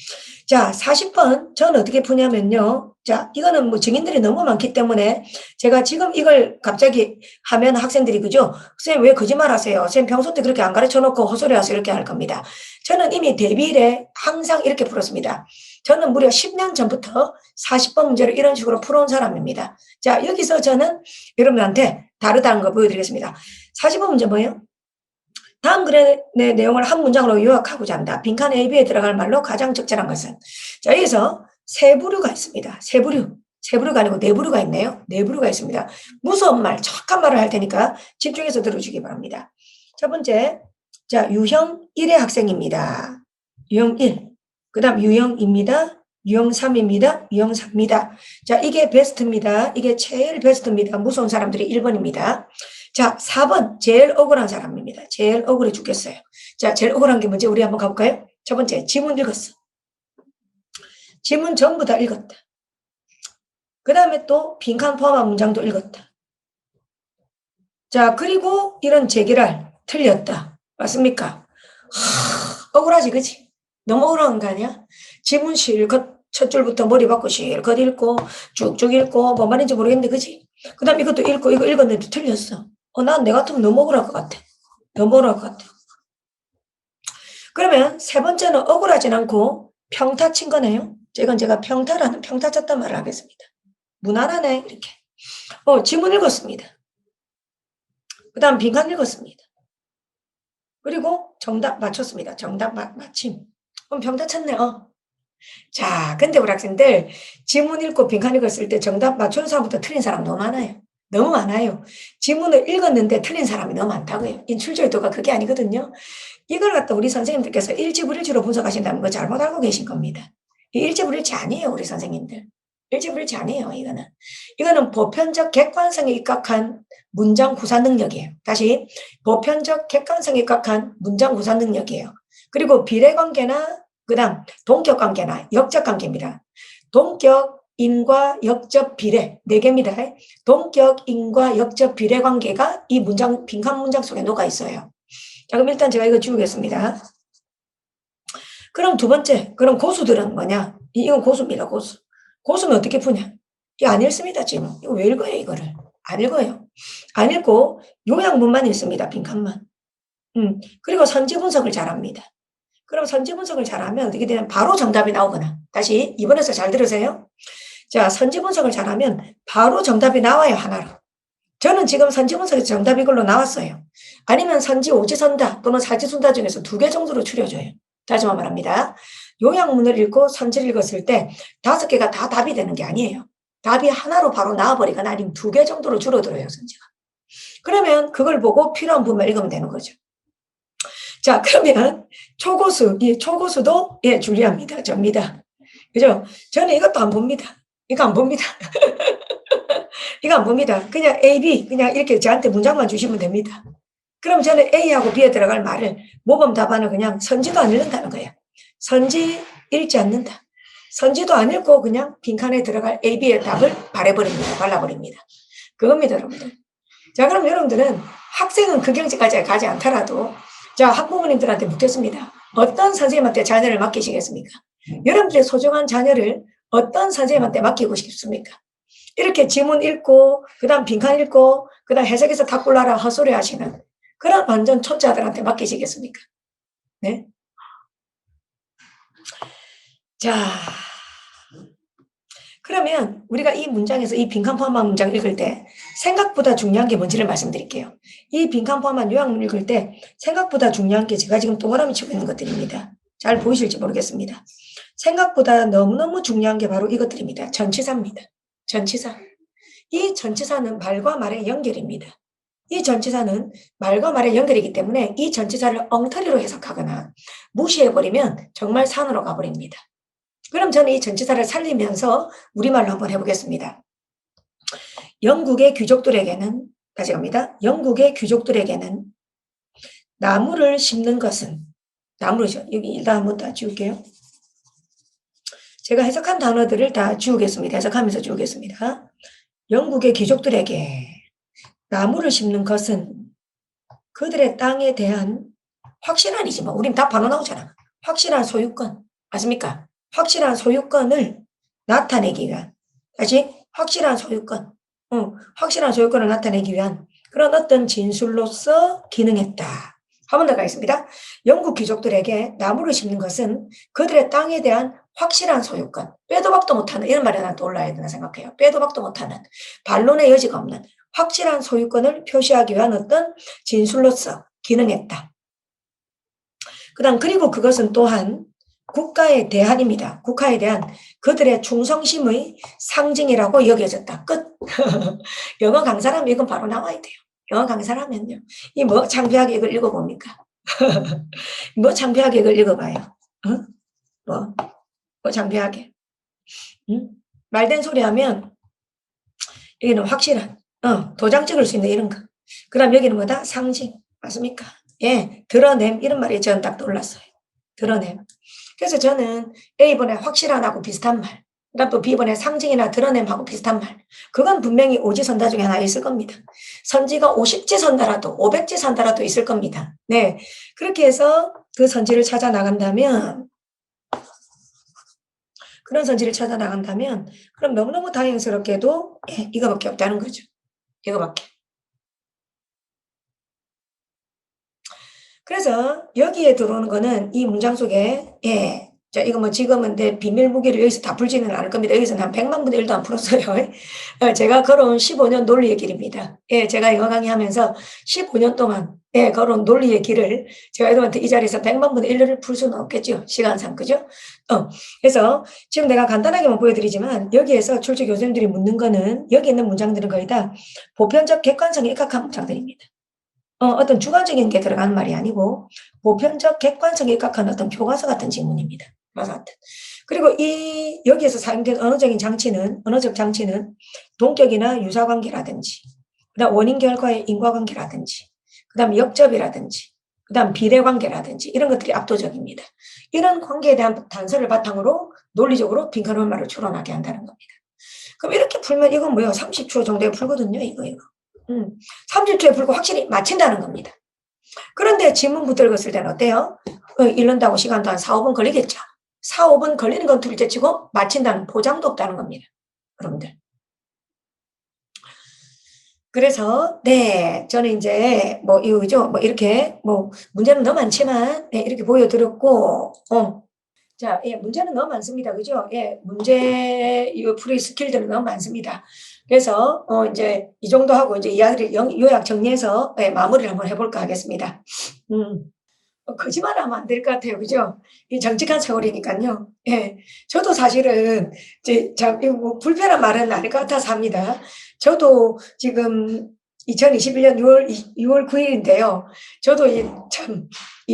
A: 자, 40번 저는 어떻게 푸냐면요. 자, 이거는 뭐 증인들이 너무 많기 때문에 제가 지금 이걸 갑자기 하면 학생들이 그죠? 선생님 왜 거짓말 하세요? 선생님 평소 때 그렇게 안 가르쳐 놓고 헛소리 하세요? 이렇게 할 겁니다. 저는 이미 데뷔일에 항상 이렇게 풀었습니다. 저는 무려 10년 전부터 40번 문제를 이런 식으로 풀어온 사람입니다. 자, 여기서 저는 여러분한테 다르다는 거 보여드리겠습니다. 40번 문제 뭐예요? 다음 글의 내용을 한 문장으로 요약하고자 한다. 빈칸 A, B에 들어갈 말로 가장 적절한 것은. 자, 여기서 세 부류가 있습니다. 세 부류가 아니고 네 부류가 있네요. 네 부류가 있습니다. 무서운 말, 정확한 말을 할 테니까 집중해서 들어주기 바랍니다. 첫 번째, 자, 유형 1의 학생입니다. 유형 1. 그 다음 유형입니다. 유형 3입니다. 유형 4입니다. 자, 이게 베스트입니다. 이게 제일 베스트입니다. 무서운 사람들이 1번입니다. 자, 4번 제일 억울한 사람입니다. 제일 억울해 죽겠어요. 자, 제일 억울한 게 뭔지 우리 한번 가볼까요? 첫 번째, 지문 읽었어. 지문 전부 다 읽었다. 그 다음에 또 빈칸 포함한 문장도 읽었다. 자, 그리고 이런 제기랄 틀렸다. 맞습니까? 억울하지, 그치? 너무 억울한 거 아니야? 지문 실컷 첫 줄부터 머리 박고 실컷 읽고 쭉쭉 읽고 뭔 말인지 모르겠는데, 그치? 그 다음 이것도 읽고 이거 읽었는데 틀렸어. 난 내 같으면 너무 억울할 것 같아. 너무 억울할 것 같아. 그러면 세 번째는 억울하진 않고 평타 친 거네요. 이건 제가 평타라는 평타 쳤단 말을 하겠습니다. 무난하네 이렇게. 지문 읽었습니다. 그 다음 빈칸 읽었습니다. 그리고 정답 맞췄습니다. 정답 맞힘. 그럼 평타 쳤네. 자, 근데 우리 학생들 지문 읽고 빈칸 읽었을 때 정답 맞추는 사람부터 틀린 사람 너무 많아요. 너무 많아요. 지문을 읽었는데 틀린 사람이 너무 많다고요. 인출절도가 그게 아니거든요. 이걸 갖다 우리 선생님들께서 일지불일치로 분석하신다는 거 잘못 알고 계신 겁니다. 일지불일치 아니에요, 우리 선생님들. 일지불일치 아니에요, 이거는. 이거는 보편적 객관성에 입각한 문장 구사 능력이에요. 다시, 보편적 객관성에 입각한 문장 구사 능력이에요. 그리고 비례관계나 그 다음 동격관계나 역적관계입니다. 동격인과 역적 비례 4개입니다. 동격인과 역적 비례 관계가 이 문장 빈칸 문장 속에 녹아 있어요. 자, 그럼 일단 제가 이거 지우겠습니다. 그럼 두 번째, 그럼 고수들은 뭐냐? 이건 고수입니다, 고수. 고수는 어떻게 푸냐? 이거 안 읽습니다, 지금. 이거 왜 읽어요, 이거를? 안 읽어요. 안 읽고 요약문만 읽습니다, 빈칸만. 그리고 선지 분석을 잘합니다. 그럼 선지 분석을 잘하면 어떻게 되냐면 바로 정답이 나오거나, 다시 2번에서 잘 들으세요. 자, 선지 분석을 잘하면 바로 정답이 나와요, 하나로. 저는 지금 선지 분석에서 정답 이걸로 나왔어요. 아니면 선지 오지선다 또는 사지순다 중에서 2개 정도로 추려줘요. 다시 한번 말합니다. 요약문을 읽고 선지를 읽었을 때 5개가 다 답이 되는 게 아니에요. 답이 하나로 바로 나와버리거나 아니면 2개 정도로 줄어들어요, 선지가. 그러면 그걸 보고 필요한 부분만 읽으면 되는 거죠. 자, 그러면 초고수, 이 초고수도 줄리아입니다. 접니다. 그죠? 저는 이것도 안 봅니다. 이거 안 봅니다. 이거 안 봅니다. 그냥 A, B 그냥 이렇게 저한테 문장만 주시면 됩니다. 그럼 저는 A하고 B에 들어갈 말을 모범 답안을 그냥 선지도 안 읽는다는 거예요. 선지 읽지 않는다. 선지도 안 읽고 그냥 빈칸에 들어갈 A, B의 답을 발해버립니다. 발라버립니다. 그겁니다, 여러분들. 자, 그럼 여러분들은 학생은 그 경지까지 가지 않더라도 자, 학부모님들한테 묻겠습니다. 어떤 선생님한테 자녀를 맡기시겠습니까? 여러분들의 소중한 자녀를 어떤 선생님한테 맡기고 싶습니까? 이렇게 지문 읽고 그 다음 빈칸 읽고 그 다음 해석해서 다 골라라 헛소리 하시는 그런 완전 초짜들한테 맡기시겠습니까? 네? 자, 그러면 우리가 이 문장에서 이 빈칸 포함한 문장 읽을 때 생각보다 중요한 게 뭔지를 말씀드릴게요. 이 빈칸 포함한 요약문 읽을 때 생각보다 중요한 게 제가 지금 동그라미 치고 있는 것들입니다. 잘 보이실지 모르겠습니다. 생각보다 너무너무 중요한 게 바로 이것들입니다. 전치사입니다. 전치사. 이 전치사는 말과 말의 연결입니다. 이 전치사는 말과 말의 연결이기 때문에 이 전치사를 엉터리로 해석하거나 무시해버리면 정말 산으로 가버립니다. 그럼 저는 이 전치사를 살리면서 우리말로 한번 해보겠습니다. 영국의 귀족들에게는, 다시 갑니다. 영국의 귀족들에게는 나무를 심는 것은, 여기 일단 한번 다 지울게요. 제가 해석한 단어들을 다 지우겠습니다. 해석하면서 지우겠습니다. 영국의 귀족들에게 나무를 심는 것은 그들의 땅에 대한 확실한이지만, 우린 다 바로 나오잖아. 확실한 소유권. 맞습니까? 확실한 소유권을 나타내기 위한, 다시 확실한 소유권, 확실한 소유권을 나타내기 위한 그런 어떤 진술로서 기능했다. 한 번 더 가겠습니다. 영국 귀족들에게 나무를 심는 것은 그들의 땅에 대한 확실한 소유권, 빼도 박도 못하는, 이런 말이 하나 떠올라야 되나 생각해요. 빼도 박도 못하는, 반론의 여지가 없는 확실한 소유권을 표시하기 위한 어떤 진술로서 기능했다. 그 다음, 그리고 그것은 또한 국가의 대한입니다. 국가에 대한 그들의 충성심의 상징이라고 여겨졌다. 끝. 영어 강사라면 이건 바로 나와야 돼요. 영어 강사라면요. 이 뭐 창피하게 이걸 읽어봅니까? 뭐 창피하게 이걸 읽어봐요. 응? 뭐 창피하게. 응? 말된 소리 하면 여기는 확실한, 도장 찍을 수 있는 이런 거. 그 다음 여기는 뭐다? 상징. 맞습니까? 예, 드러냄. 이런 말이 저는 딱 떠올랐어요. 드러냄. 그래서 저는 A번에 확실한하고 비슷한 말, 그다음 또 B번에 상징이나 드러냄하고 비슷한 말, 그건 분명히 오지선다 중에 하나 있을 겁니다. 선지가 50지 선다라도 500지 선다라도 있을 겁니다. 네, 그렇게 해서 그 선지를 찾아 나간다면, 그런 선지를 찾아 나간다면 그럼 너무너무 다행스럽게도 이거밖에 없다는 거죠. 이거밖에. 그래서 여기에 들어오는 거는 이 문장 속에 자, 이거 뭐 지금은 내 비밀 무기를 여기서 다 풀지는 않을 겁니다. 여기서는 한 100만 분의 1도 안 풀었어요. 제가 걸어온 15년 논리의 길입니다. 예, 제가 영어 강의하면서 15년 동안 예, 걸어온 논리의 길을 제가 여러분한테 이 자리에서 100만 분의 1을 풀 수는 없겠죠. 시간상, 그죠? 그래서 지금 내가 간단하게만 보여드리지만 여기에서 출제 교수님들이 묻는 거는 여기 있는 문장들은 거의 다 보편적 객관성에 입각한 문장들입니다. 어떤 주관적인 게 들어가는 말이 아니고 보편적 객관성에 입각한 어떤 교과서 같은 질문입니다. 교과서 같은. 그리고 여기에서 사용된 언어적 장치는 동격이나 유사관계라든지, 그다음 원인 결과의 인과관계라든지, 그다음 역접이라든지, 그다음 비례관계라든지 이런 것들이 압도적입니다. 이런 관계에 대한 단서를 바탕으로 논리적으로 빈칸 말을 추론하게 한다는 겁니다. 그럼 이렇게 풀면 이건 뭐예요? 30초 정도에 풀거든요. 이거. 30초에 풀고 확실히 맞힌다는 겁니다. 그런데 질문 붙들었을 때는 어때요? 읽는다고 시간도 한 4, 5분 걸리겠죠. 4, 5분 걸리는 건 둘째치고 맞힌다는 보장도 없다는 겁니다. 여러분들. 그래서 네, 저는 이제 뭐 이거죠. 뭐 이렇게 뭐 문제는 너무 많지만 네, 이렇게 보여드렸고 자, 예, 문제는 너무 많습니다. 그죠? 예, 문제 풀이 스킬들은 너무 많습니다. 그래서 이제 이 정도 하고 이제 이야기를 요약 정리해서 예, 마무리를 한번 해볼까 하겠습니다. 거짓말하면 안 될 것 같아요. 그죠? 이 정직한 세월이니까요. 예. 저도 사실은 이제 참 이거 뭐 불편한 말은 아닐 것 같아서 합니다. 저도 지금 2021년 6월 9일인데요. 저도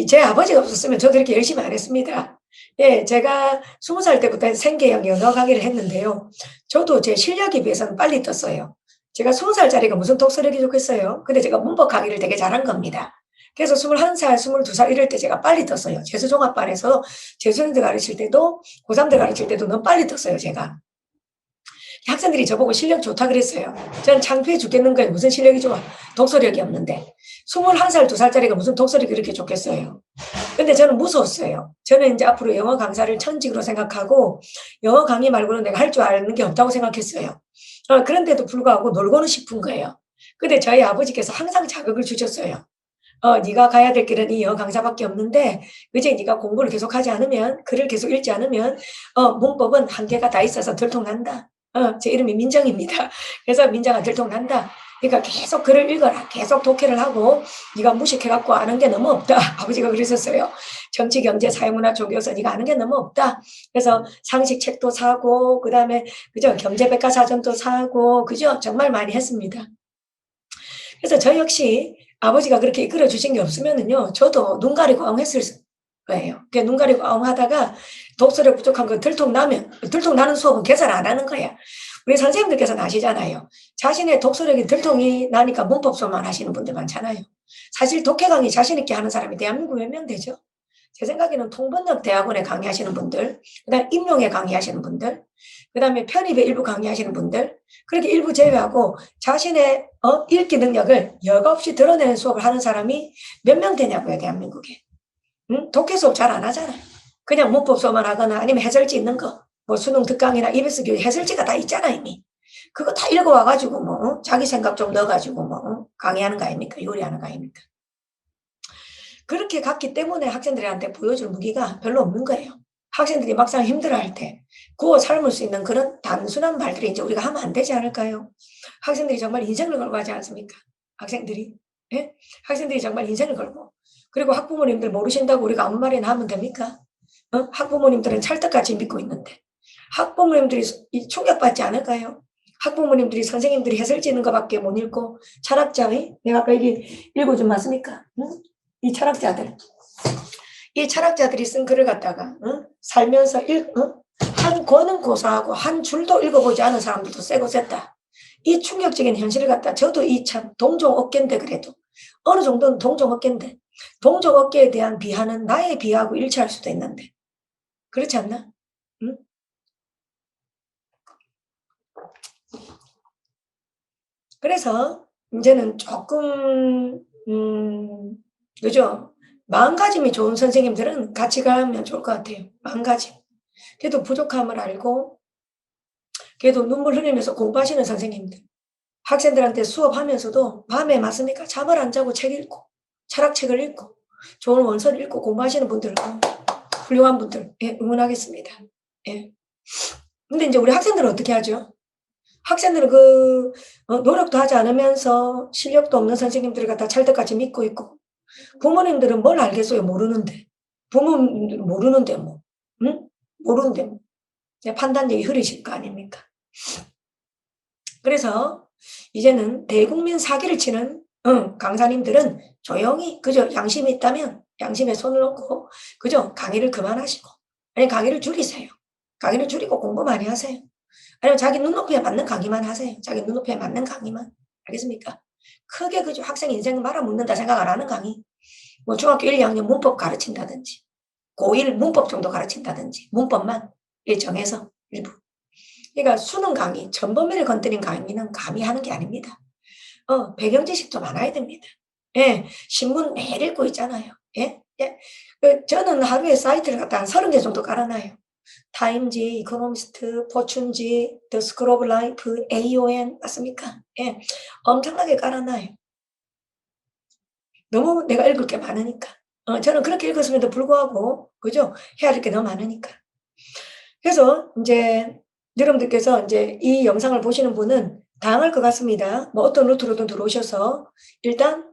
A: 제 아버지가 없었으면 저도 이렇게 열심히 안 했습니다. 예, 제가 20살 때부터 생계형 영어 강의를 했는데요. 저도 제 실력에 비해서는 빨리 떴어요. 제가 20살짜리가 무슨 독서력이 좋겠어요. 근데 제가 문법 강의를 되게 잘한 겁니다. 그래서 21살, 22살 이럴 때 제가 빨리 떴어요. 재수종합반에서 재수생들 가르칠 때도 고3들 가르칠 때도 너무 빨리 떴어요, 제가. 학생들이 저보고 실력 좋다 그랬어요. 저는 창피해 죽겠는 거예요. 무슨 실력이 좋아. 독서력이 없는데. 21살, 2살짜리가 무슨 독서력이 그렇게 좋겠어요. 근데 저는 무서웠어요. 저는 이제 앞으로 영어 강사를 천직으로 생각하고 영어 강의 말고는 내가 할 줄 아는 게 없다고 생각했어요. 그런데도 불구하고 놀고는 싶은 거예요. 근데 저희 아버지께서 항상 자극을 주셨어요. 네가 가야 될 길은 이 영어 강사밖에 없는데 이제 네가 공부를 계속하지 않으면 글을 계속 읽지 않으면 문법은 한계가 다 있어서 들통난다. 제 이름이 민정입니다. 그래서 민정아 들통난다. 그러니까 계속 글을 읽어라. 계속 독해를 하고 네가 무식해갖고 아는 게 너무 없다. 아버지가 그러셨어요. 정치, 경제, 사회문화, 종교에서 네가 아는 게 너무 없다. 그래서 상식 책도 사고 그다음에 그죠 경제백과사전도 사고 그죠 정말 많이 했습니다. 그래서 저 역시 아버지가 그렇게 이끌어 주신 게 없으면은요, 저도 눈 가리고 엉했을 거예요. 눈 가리고 엉하다가 독서력 부족한 거 들통나는 수업은 계산 안 하는 거야. 우리 선생님들께서는 아시잖아요. 자신의 독서력이 들통이 나니까 문법 수업만 하시는 분들 많잖아요. 사실 독해 강의 자신 있게 하는 사람이 대한민국에 몇 명 되죠? 제 생각에는 통번역 대학원에 강의하시는 분들, 그다음 임용에 강의하시는 분들, 그다음에 편입에 일부 강의하시는 분들, 그렇게 일부 제외하고 자신의 읽기 능력을 여과 없이 드러내는 수업을 하는 사람이 몇 명 되냐고요, 대한민국에. 독해 수업 잘 안 하잖아요. 그냥 문법 수업만 하거나 아니면 해설지 있는 거, 뭐 수능 특강이나 EBS 교육 해설지가 다 있잖아, 이미. 그거 다 읽어와가지고 뭐 자기 생각 좀 넣어가지고 뭐 강의하는 거 아닙니까? 요리하는 거 아닙니까? 그렇게 갔기 때문에 학생들한테 보여줄 무기가 별로 없는 거예요. 학생들이 막상 힘들어할 때 구워 삶을 수 있는 그런 단순한 말들이 이제 우리가 하면 안 되지 않을까요? 학생들이 정말 인생을 걸고 하지 않습니까? 학생들이. 예? 학생들이 정말 인생을 걸고. 그리고 학부모님들 모르신다고 우리가 아무 말이나 하면 됩니까? 학부모님들은 찰떡같이 믿고 있는데. 학부모님들이 충격받지 않을까요? 학부모님들이 선생님들이 해설 지는 것밖에 못 읽고 철학자의 내가 아까 여기 읽어준 맞습니까? 응? 이 철학자들이 쓴 글을 갖다가 살면서 한 권은 고사하고 한 줄도 읽어보지 않은 사람들도 세고 셌다. 이 충격적인 현실을 갖다 저도 이 참 동종업계인데 그래도 어느 정도는 동종업계인데 동종업계에 대한 비하는 나의 비하하고 일치할 수도 있는데 그렇지 않나? 응? 그래서 이제는 조금 그죠? 마음가짐이 좋은 선생님들은 같이 가면 좋을 것 같아요. 마음가짐. 그래도 부족함을 알고 그래도 눈물 흘리면서 공부하시는 선생님들. 학생들한테 수업하면서도 밤에 맞습니까? 잠을 안 자고 책 읽고 철학책을 읽고 좋은 원서를 읽고 공부하시는 분들 훌륭한 분들, 예, 응원하겠습니다. 예. 근데 이제 우리 학생들은 어떻게 하죠? 학생들은 노력도 하지 않으면서 실력도 없는 선생님들을 갖다 찰떡같이 믿고 있고, 부모님들은 뭘 알겠어요? 모르는데. 부모님들은 모르는데 뭐. 응? 모르는데 뭐. 판단력이 흐리실 거 아닙니까? 그래서 이제는 대국민 사기를 치는 강사님들은 조용히 그저 양심이 있다면 양심에 손을 얹고 그저 강의를 그만하시고, 아니 강의를 줄이세요. 강의를 줄이고 공부 많이 하세요. 아니면 자기 눈높이에 맞는 강의만 하세요. 자기 눈높이에 맞는 강의만. 알겠습니까? 크게 그저 학생 인생 말아먹는다 생각 안 하는 강의. 뭐 중학교 1, 2학년 문법 가르친다든지, 고1 문법 정도 가르친다든지, 문법만 정해서 일부. 그러니까 수능 강의, 전범위를 건드린 강의는 감히 하는 게 아닙니다. 배경 지식도 많아야 됩니다. 예, 신문 매일 읽고 있잖아요. 예? 예. 저는 하루에 사이트를 갖다 한 30개 정도 깔아놔요. 타임지, 이코노미스트, 포춘지, 더 스쿨 오브 라이프, AON, 맞습니까? 예, 엄청나게 깔아놔요. 너무 내가 읽을 게 많으니까. 저는 그렇게 읽었음에도 불구하고, 그죠? 해야 할 게 너무 많으니까. 그래서 이제 여러분들께서 이제 이 영상을 보시는 분은 다양할 것 같습니다. 뭐 어떤 루트로든 들어오셔서 일단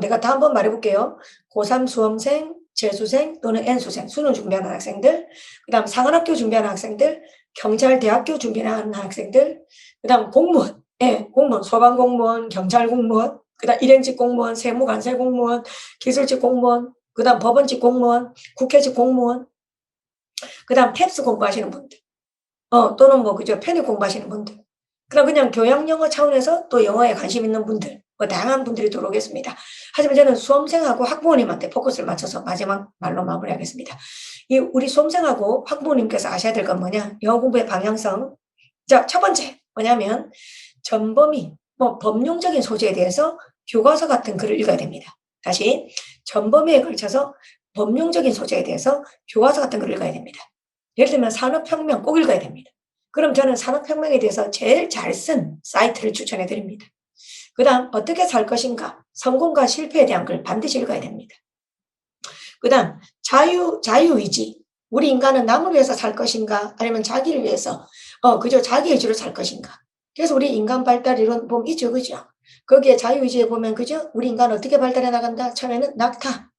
A: 내가 다 한번 말해볼게요. 고3 수험생, 재수생 또는 N수생, 수능 준비하는 학생들, 그 다음 상한학교 준비하는 학생들, 경찰대학교 준비하는 학생들, 그 다음 공무원, 예, 공무원, 소방공무원, 경찰공무원, 그 다음 일행직 공무원, 세무관세 공무원, 기술직 공무원, 그 다음 법원직 공무원, 국회직 공무원, 그 다음 탭스 공부하시는 분들, 또는 뭐, 그죠, 편입 공부하시는 분들, 그럼 그냥 교양 영어 차원에서 또 영어에 관심 있는 분들, 뭐 다양한 분들이 들어오겠습니다. 하지만 저는 수험생하고 학부모님한테 포커스를 맞춰서 마지막 말로 마무리하겠습니다. 이 우리 수험생하고 학부모님께서 아셔야 될 건 뭐냐? 영어 공부의 방향성. 자, 첫 번째 뭐냐면 전범위, 뭐 법령적인 소재에 대해서 교과서 같은 글을 읽어야 됩니다. 다시 전범위에 걸쳐서 법령적인 소재에 대해서 교과서 같은 글을 읽어야 됩니다. 예를 들면 산업혁명 꼭 읽어야 됩니다. 그럼 저는 산업혁명에 대해서 제일 잘 쓴 사이트를 추천해 드립니다. 그 다음 어떻게 살 것인가, 성공과 실패에 대한 걸 반드시 읽어야 됩니다. 그 다음 자유의지, 우리 인간은 남을 위해서 살 것인가 아니면 자기를 위해서 그저 자기의지로 살 것인가. 그래서 우리 인간 발달 이론 보면 있죠, 그죠? 거기에 자유의지에 보면 그죠? 우리 인간 어떻게 발달해 나간다? 처음에는 낙타,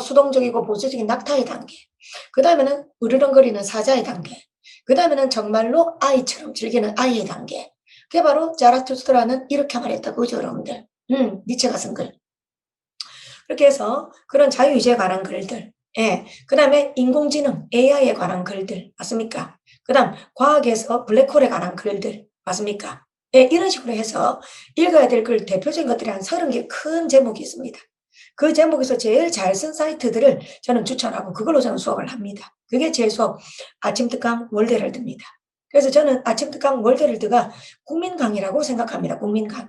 A: 수동적이고 보수적인 낙타의 단계, 그 다음에는 으르렁거리는 사자의 단계, 그 다음에는 정말로 아이처럼 즐기는 아이의 단계. 그게 바로 자라투스트라는 이렇게 말했다, 그죠, 여러분들? 니체가 쓴 글. 그렇게 해서 그런 자유의지에 관한 글들, 예, 그 다음에 인공지능, AI에 관한 글들, 맞습니까? 그 다음 과학에서 블랙홀에 관한 글들, 맞습니까? 예, 이런 식으로 해서 읽어야 될 글 대표적인 것들이 한 30개 큰 제목이 있습니다. 그 제목에서 제일 잘 쓴 사이트들을 저는 추천하고 그걸로 저는 수업을 합니다. 그게 제 수업 아침 특강 월드헤럴드입니다. 그래서 저는 아침 특강 월드헤럴드가 국민 강의라고 생각합니다. 국민 강의.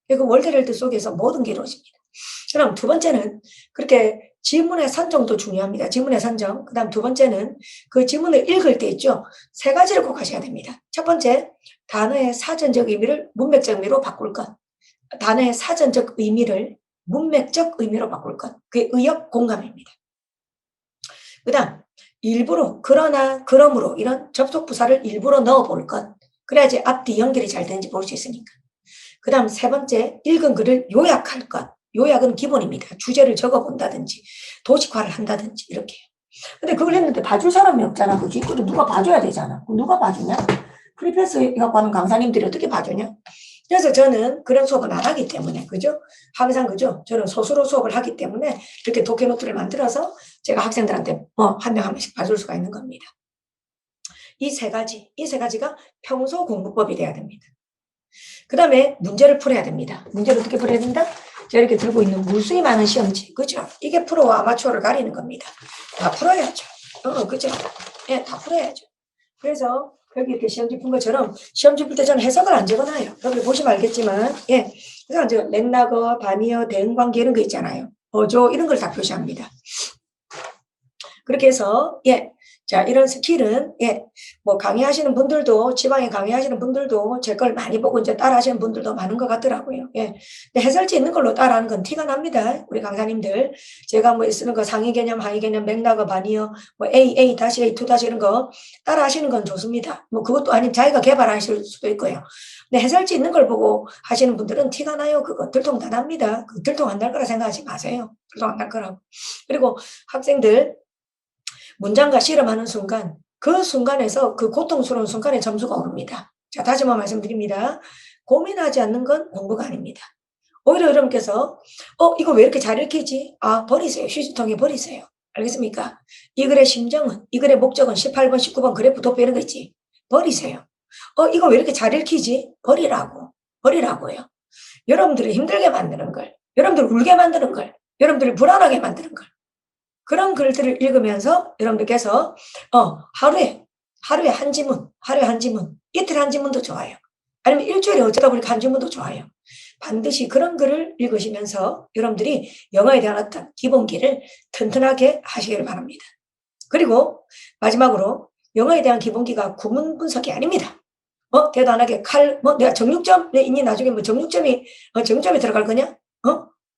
A: 그 월드헤럴드 속에서 모든 게 이루어집니다. 그럼 두 번째는 그렇게 지문의 선정도 중요합니다. 지문의 선정. 그 다음 두 번째는 그 지문을 읽을 때 있죠. 세 가지를 꼭 하셔야 됩니다. 첫 번째, 단어의 사전적 의미를 문맥적 의미로 바꿀 것. 단어의 사전적 의미를 문맥적 의미로 바꿀 것. 그게 의역 공감입니다. 그 다음, 일부러, 그러나, 그러므로 이런 접속 부사를 일부러 넣어볼 것. 그래야지 앞뒤 연결이 잘 되는지 볼 수 있으니까. 그 다음 세 번째, 읽은 글을 요약할 것. 요약은 기본입니다. 주제를 적어본다든지 도식화를 한다든지 이렇게. 근데 그걸 했는데 봐줄 사람이 없잖아. 그지? 그래 누가 봐줘야 되잖아. 누가 봐주냐? 프리패스 갖고 하는 강사님들이 어떻게 봐주냐? 그래서 저는 그런 수업은 안 하기 때문에, 그죠? 항상 그죠? 저는 스스로 수업을 하기 때문에 이렇게 독해노트를 만들어서 제가 학생들한테 한 명 한 명씩 봐줄 수가 있는 겁니다. 이 세 가지가 평소 공부법이 돼야 됩니다. 그 다음에 문제를 풀어야 됩니다. 문제를 어떻게 풀어야 된다? 제가 이렇게 들고 있는 무수히 많은 시험지, 그죠? 이게 프로와 아마추어를 가리는 겁니다. 다 풀어야죠. 그죠? 예, 다 풀어야죠. 그래서 여기 이렇게 시험지 푼 것처럼 시험지 풀 때 저는 해석을 안 적어놔요. 여기 보시면 알겠지만, 예. 그래서 이제 렛나거, 반이어, 대응관계 이런 거 있잖아요. 어조 이런 걸 다 표시합니다. 그렇게 해서, 예. 자, 이런 스킬은, 뭐 강의하시는 분들도, 지방에 강의하시는 분들도 제 걸 많이 보고 이제 따라 하시는 분들도 많은 것 같더라고요. 근데 해설지 있는 걸로 따라하는 건 티가 납니다. 우리 강사님들. 제가 뭐 쓰는 거 상위 개념, 하위 개념, 맥락업 아니요. 뭐 A 다시 A, 2 다시 이런 거 따라 하시는 건 좋습니다. 뭐 그것도 아니면 자기가 개발하실 수도 있고요. 근데 해설지 있는 걸 보고 하시는 분들은 티가 나요. 그거 들통 다 납니다. 그 들통 안 날 거라 생각하지 마세요. 들통 안 날 거라고. 그리고 학생들, 문장과 실험하는 순간, 그 순간에서 그 고통스러운 순간에 점수가 오릅니다. 자, 다시 한번 말씀드립니다. 고민하지 않는 건 공부가 아닙니다. 오히려 여러분께서 이거 왜 이렇게 잘 읽히지? 버리세요. 휴지통에 버리세요. 알겠습니까? 이 글의 심정은, 이 글의 목적은 18번, 19번 그래프 도표 이런 거 있지? 버리세요. 이거 왜 이렇게 잘 읽히지? 버리라고요. 여러분들을 힘들게 만드는 걸, 여러분들을 울게 만드는 걸, 여러분들을 불안하게 만드는 걸, 그런 글들을 읽으면서 여러분들께서 하루에 한 지문, 이틀 한 지문도 좋아요. 아니면 일주일에 어쩌다 보니까 한 지문도 좋아요. 반드시 그런 글을 읽으시면서 여러분들이 영어에 대한 어떤 기본기를 튼튼하게 하시기를 바랍니다. 그리고 마지막으로 영어에 대한 기본기가 구문 분석이 아닙니다. 대단하게 내가 정육점 있니? 나중에 뭐 정육점이 들어갈 거냐?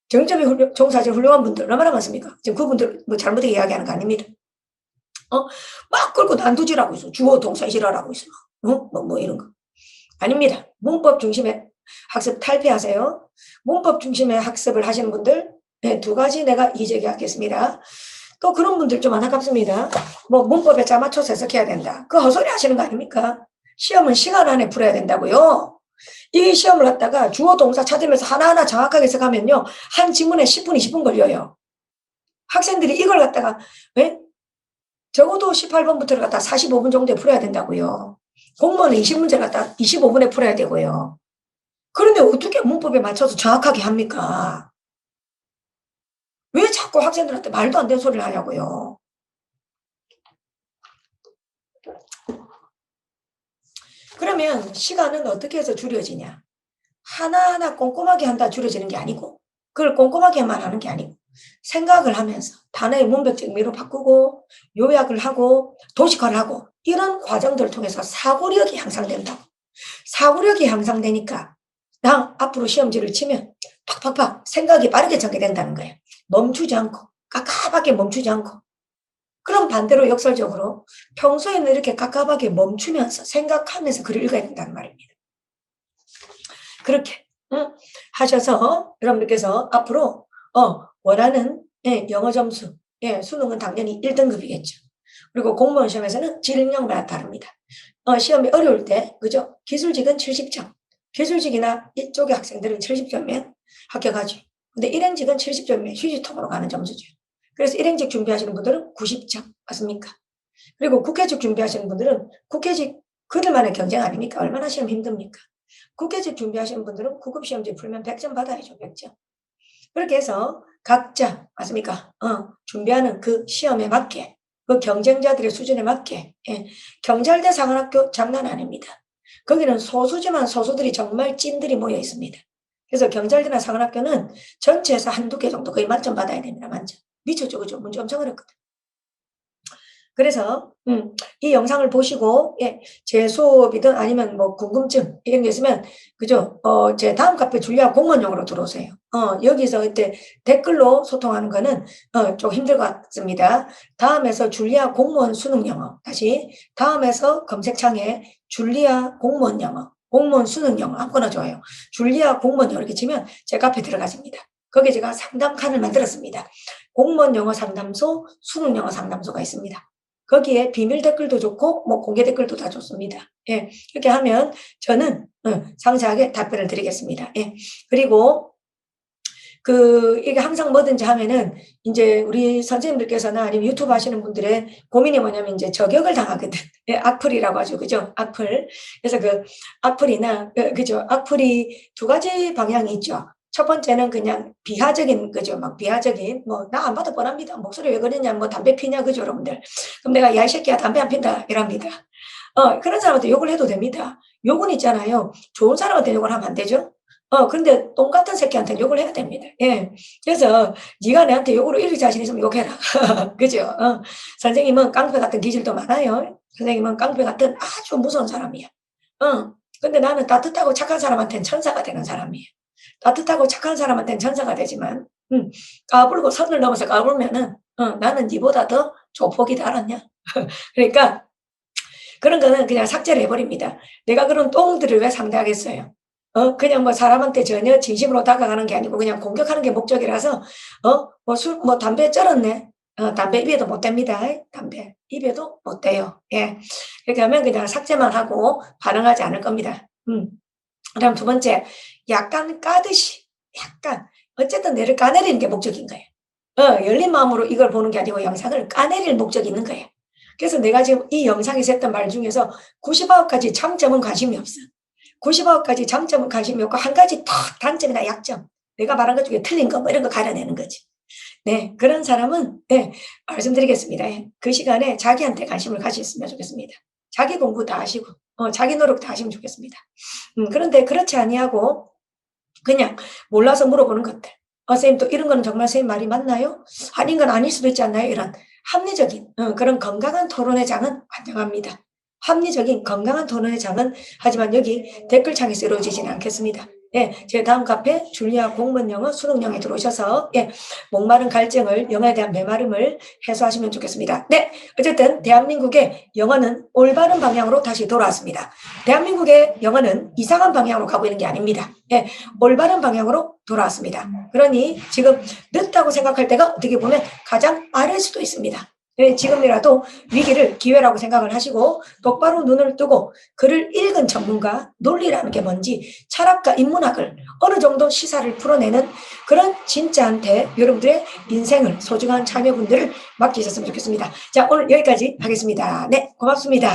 A: 정점이 종사하시는 훌륭한 분들 얼마나 많습니까? 지금 그분들 뭐 잘못되게 이야기하는 거 아닙니다. 막 끌고 난두질하고 있어. 주어 동사 실어라고 있어. 뭐 이런 거. 아닙니다. 문법 중심의 학습 탈피하세요. 문법 중심의 학습을 하시는 분들, 두 가지 내가 이야기하겠습니다. 또 그런 분들 좀 안타깝습니다. 뭐 문법에 짜맞춰서 해석해야 된다. 그 헛소리 하시는 거 아닙니까? 시험은 시간 안에 풀어야 된다고요. 이 시험을 갖다가 주어 동사 찾으면서 하나하나 정확하게 해석하면요. 한 지문에 10분, 20분 걸려요. 학생들이 이걸 갖다가 적어도 18번부터를 갖다 45분 정도에 풀어야 된다고요. 공무원은 20문제를 갖다 25분에 풀어야 되고요. 그런데 어떻게 문법에 맞춰서 정확하게 합니까? 왜 자꾸 학생들한테 말도 안 되는 소리를 하냐고요. 그러면 시간은 어떻게 해서 줄여지냐? 하나하나 꼼꼼하게 한다 줄여지는 게 아니고, 그걸 꼼꼼하게만 하는 게 아니고, 생각을 하면서 단어의 문맥적 의미로 바꾸고, 요약을 하고, 도식화를 하고, 이런 과정들을 통해서 사고력이 향상된다고. 사고력이 향상되니까, 앞으로 시험지를 치면 팍팍팍 생각이 빠르게 전개된다는 거예요. 멈추지 않고, 깝깝하게 멈추지 않고. 그럼 반대로 역설적으로 평소에는 이렇게 깝깝하게 멈추면서 생각하면서 글을 읽어야 된다는 말입니다. 그렇게 하셔서 여러분들께서 앞으로 원하는 영어 점수, 수능은 당연히 1등급이겠죠. 그리고 공무원 시험에서는 질량마다 다릅니다. 시험이 어려울 때, 그죠? 기술직은 70점. 기술직이나 이쪽의 학생들은 70점이면 합격하죠. 근데 일행직은 70점이면 휴지통으로 가는 점수죠. 그래서 일행직 준비하시는 분들은 90점. 맞습니까? 그리고 국회직 준비하시는 분들은 국회직 그들만의 경쟁 아닙니까? 얼마나 시험 힘듭니까? 국회직 준비하시는 분들은 구급시험지 풀면 100점 받아야죠. 100점. 그렇게 해서 각자 맞습니까? 준비하는 그 시험에 맞게 그 경쟁자들의 수준에 맞게 경찰대 상한학교 장난 아닙니다. 거기는 소수지만 소수들이 정말 찐들이 모여 있습니다. 그래서 경찰대나 상한학교는 전체에서 한두 개 정도 거의 만점 받아야 됩니다. 만점. 미쳤죠. 그죠? 문제 엄청 어렵거든. 그래서 이 영상을 보시고 제 수업이든 아니면 뭐 궁금증 이런 게 있으면 그죠? 제 다음 카페 줄리아 공무원용으로 들어오세요. 여기서 이때 댓글로 소통하는 거는 좀 힘들 것 같습니다. 다음에서 줄리아 공무원 수능 영어 다시 다음에서 검색창에 줄리아 공무원 영어 공무원 수능 영어 아무거나 좋아요. 줄리아 공무원 영어 이렇게 치면 제 카페 들어가십니다. 거기에 제가 상담 칸을 만들었습니다. 공무원 영어 상담소, 수능 영어 상담소가 있습니다. 거기에 비밀 댓글도 좋고 뭐 공개 댓글도 다 좋습니다. 이렇게 하면 저는 상세하게 답변을 드리겠습니다. 그리고 이게 항상 뭐든지 하면은 이제 우리 선생님들께서나 아니면 유튜브 하시는 분들의 고민이 뭐냐면 이제 저격을 당하거든. 악플이라고 하죠. 그죠? 악플. 그래서 그 악플이나 그죠? 악플이 두 가지 방향이 있죠. 첫 번째는 그냥 비하적인 그죠? 막 비하적인 뭐 나 안 봐도 뻔합니다. 목소리 왜 그러냐? 뭐 담배 피냐? 그죠, 여러분들? 그럼 내가 야 이 새끼야 담배 안 핀다 이랍니다. 그런 사람한테 욕을 해도 됩니다. 욕은 있잖아요. 좋은 사람한테 욕을 하면 안 되죠. 근데 똥 같은 새끼한테는 욕을 해야 됩니다. 예. 그래서 네가 내한테 욕으로 이길 자신 있으면 욕해라. 그죠? 선생님은 깡패 같은 기질도 많아요. 선생님은 깡패 같은 아주 무서운 사람이야. 근데 나는 따뜻하고 착한 사람한테는 천사가 되는 사람이에요. 따뜻하고 착한 사람한테는 천사가 되지만 까불고 선을 넘어서 까불면은 나는 니보다 더 조폭이다 알았냐? 그러니까 그런 거는 그냥 삭제를 해 버립니다. 내가 그런 똥들을 왜 상대하겠어요? 그냥 뭐 사람한테 전혀 진심으로 다가가는 게 아니고 그냥 공격하는 게 목적이라서 뭐 담배 쩔었네. 담배 입에도 못 댑니다. 담배 입에도 못 대요. 예. 그렇게 하면 그냥 삭제만 하고 반응하지 않을 겁니다. 그다음 두 번째, 약간 까듯이 약간 어쨌든 내를 까내리는 게 목적인 거예요. 열린 마음으로 이걸 보는 게 아니고 영상을 까내릴 목적이 있는 거예요. 그래서 내가 지금 이 영상에서 했던 말 중에서 99 가지 장점은 관심이 없어. 99 가지 장점은 관심이 없고 한 가지 딱 단점이나 약점, 내가 말한 것 중에 틀린 거 뭐 이런 거 가려내는 거지. 네. 그런 사람은 말씀드리겠습니다. 그 시간에 자기한테 관심을 가졌으면 좋겠습니다. 자기 공부 다 하시고 자기 노력 다 하시면 좋겠습니다. 그런데 그렇지 아니하고 그냥 몰라서 물어보는 것들. 선생님 또 이런 거는 정말 선생님 말이 맞나요? 아닌 건 아닐 수도 있지 않나요? 이런 합리적인 그런 건강한 토론의 장은 환영합니다. 합리적인 건강한 토론의 장은 하지만 여기 댓글창에서 이루어지지는 않겠습니다. 제 다음 카페 줄리아 공무원 영어 수능 영에 들어오셔서 목마른 갈증을 영어에 대한 메마름을 해소하시면 좋겠습니다. 네, 어쨌든 대한민국의 영어는 올바른 방향으로 다시 돌아왔습니다. 대한민국의 영어는 이상한 방향으로 가고 있는 게 아닙니다. 올바른 방향으로 돌아왔습니다. 그러니 지금 늦다고 생각할 때가 어떻게 보면 가장 빠를 수도 있습니다. 지금이라도 위기를 기회라고 생각을 하시고 똑바로 눈을 뜨고 글을 읽은 전문가, 논리라는 게 뭔지 철학과 인문학을 어느 정도 시사를 풀어내는 그런 진짜한테 여러분들의 인생을 소중한 자녀분들을 맡기셨으면 좋겠습니다. 자, 오늘 여기까지 하겠습니다. 네, 고맙습니다.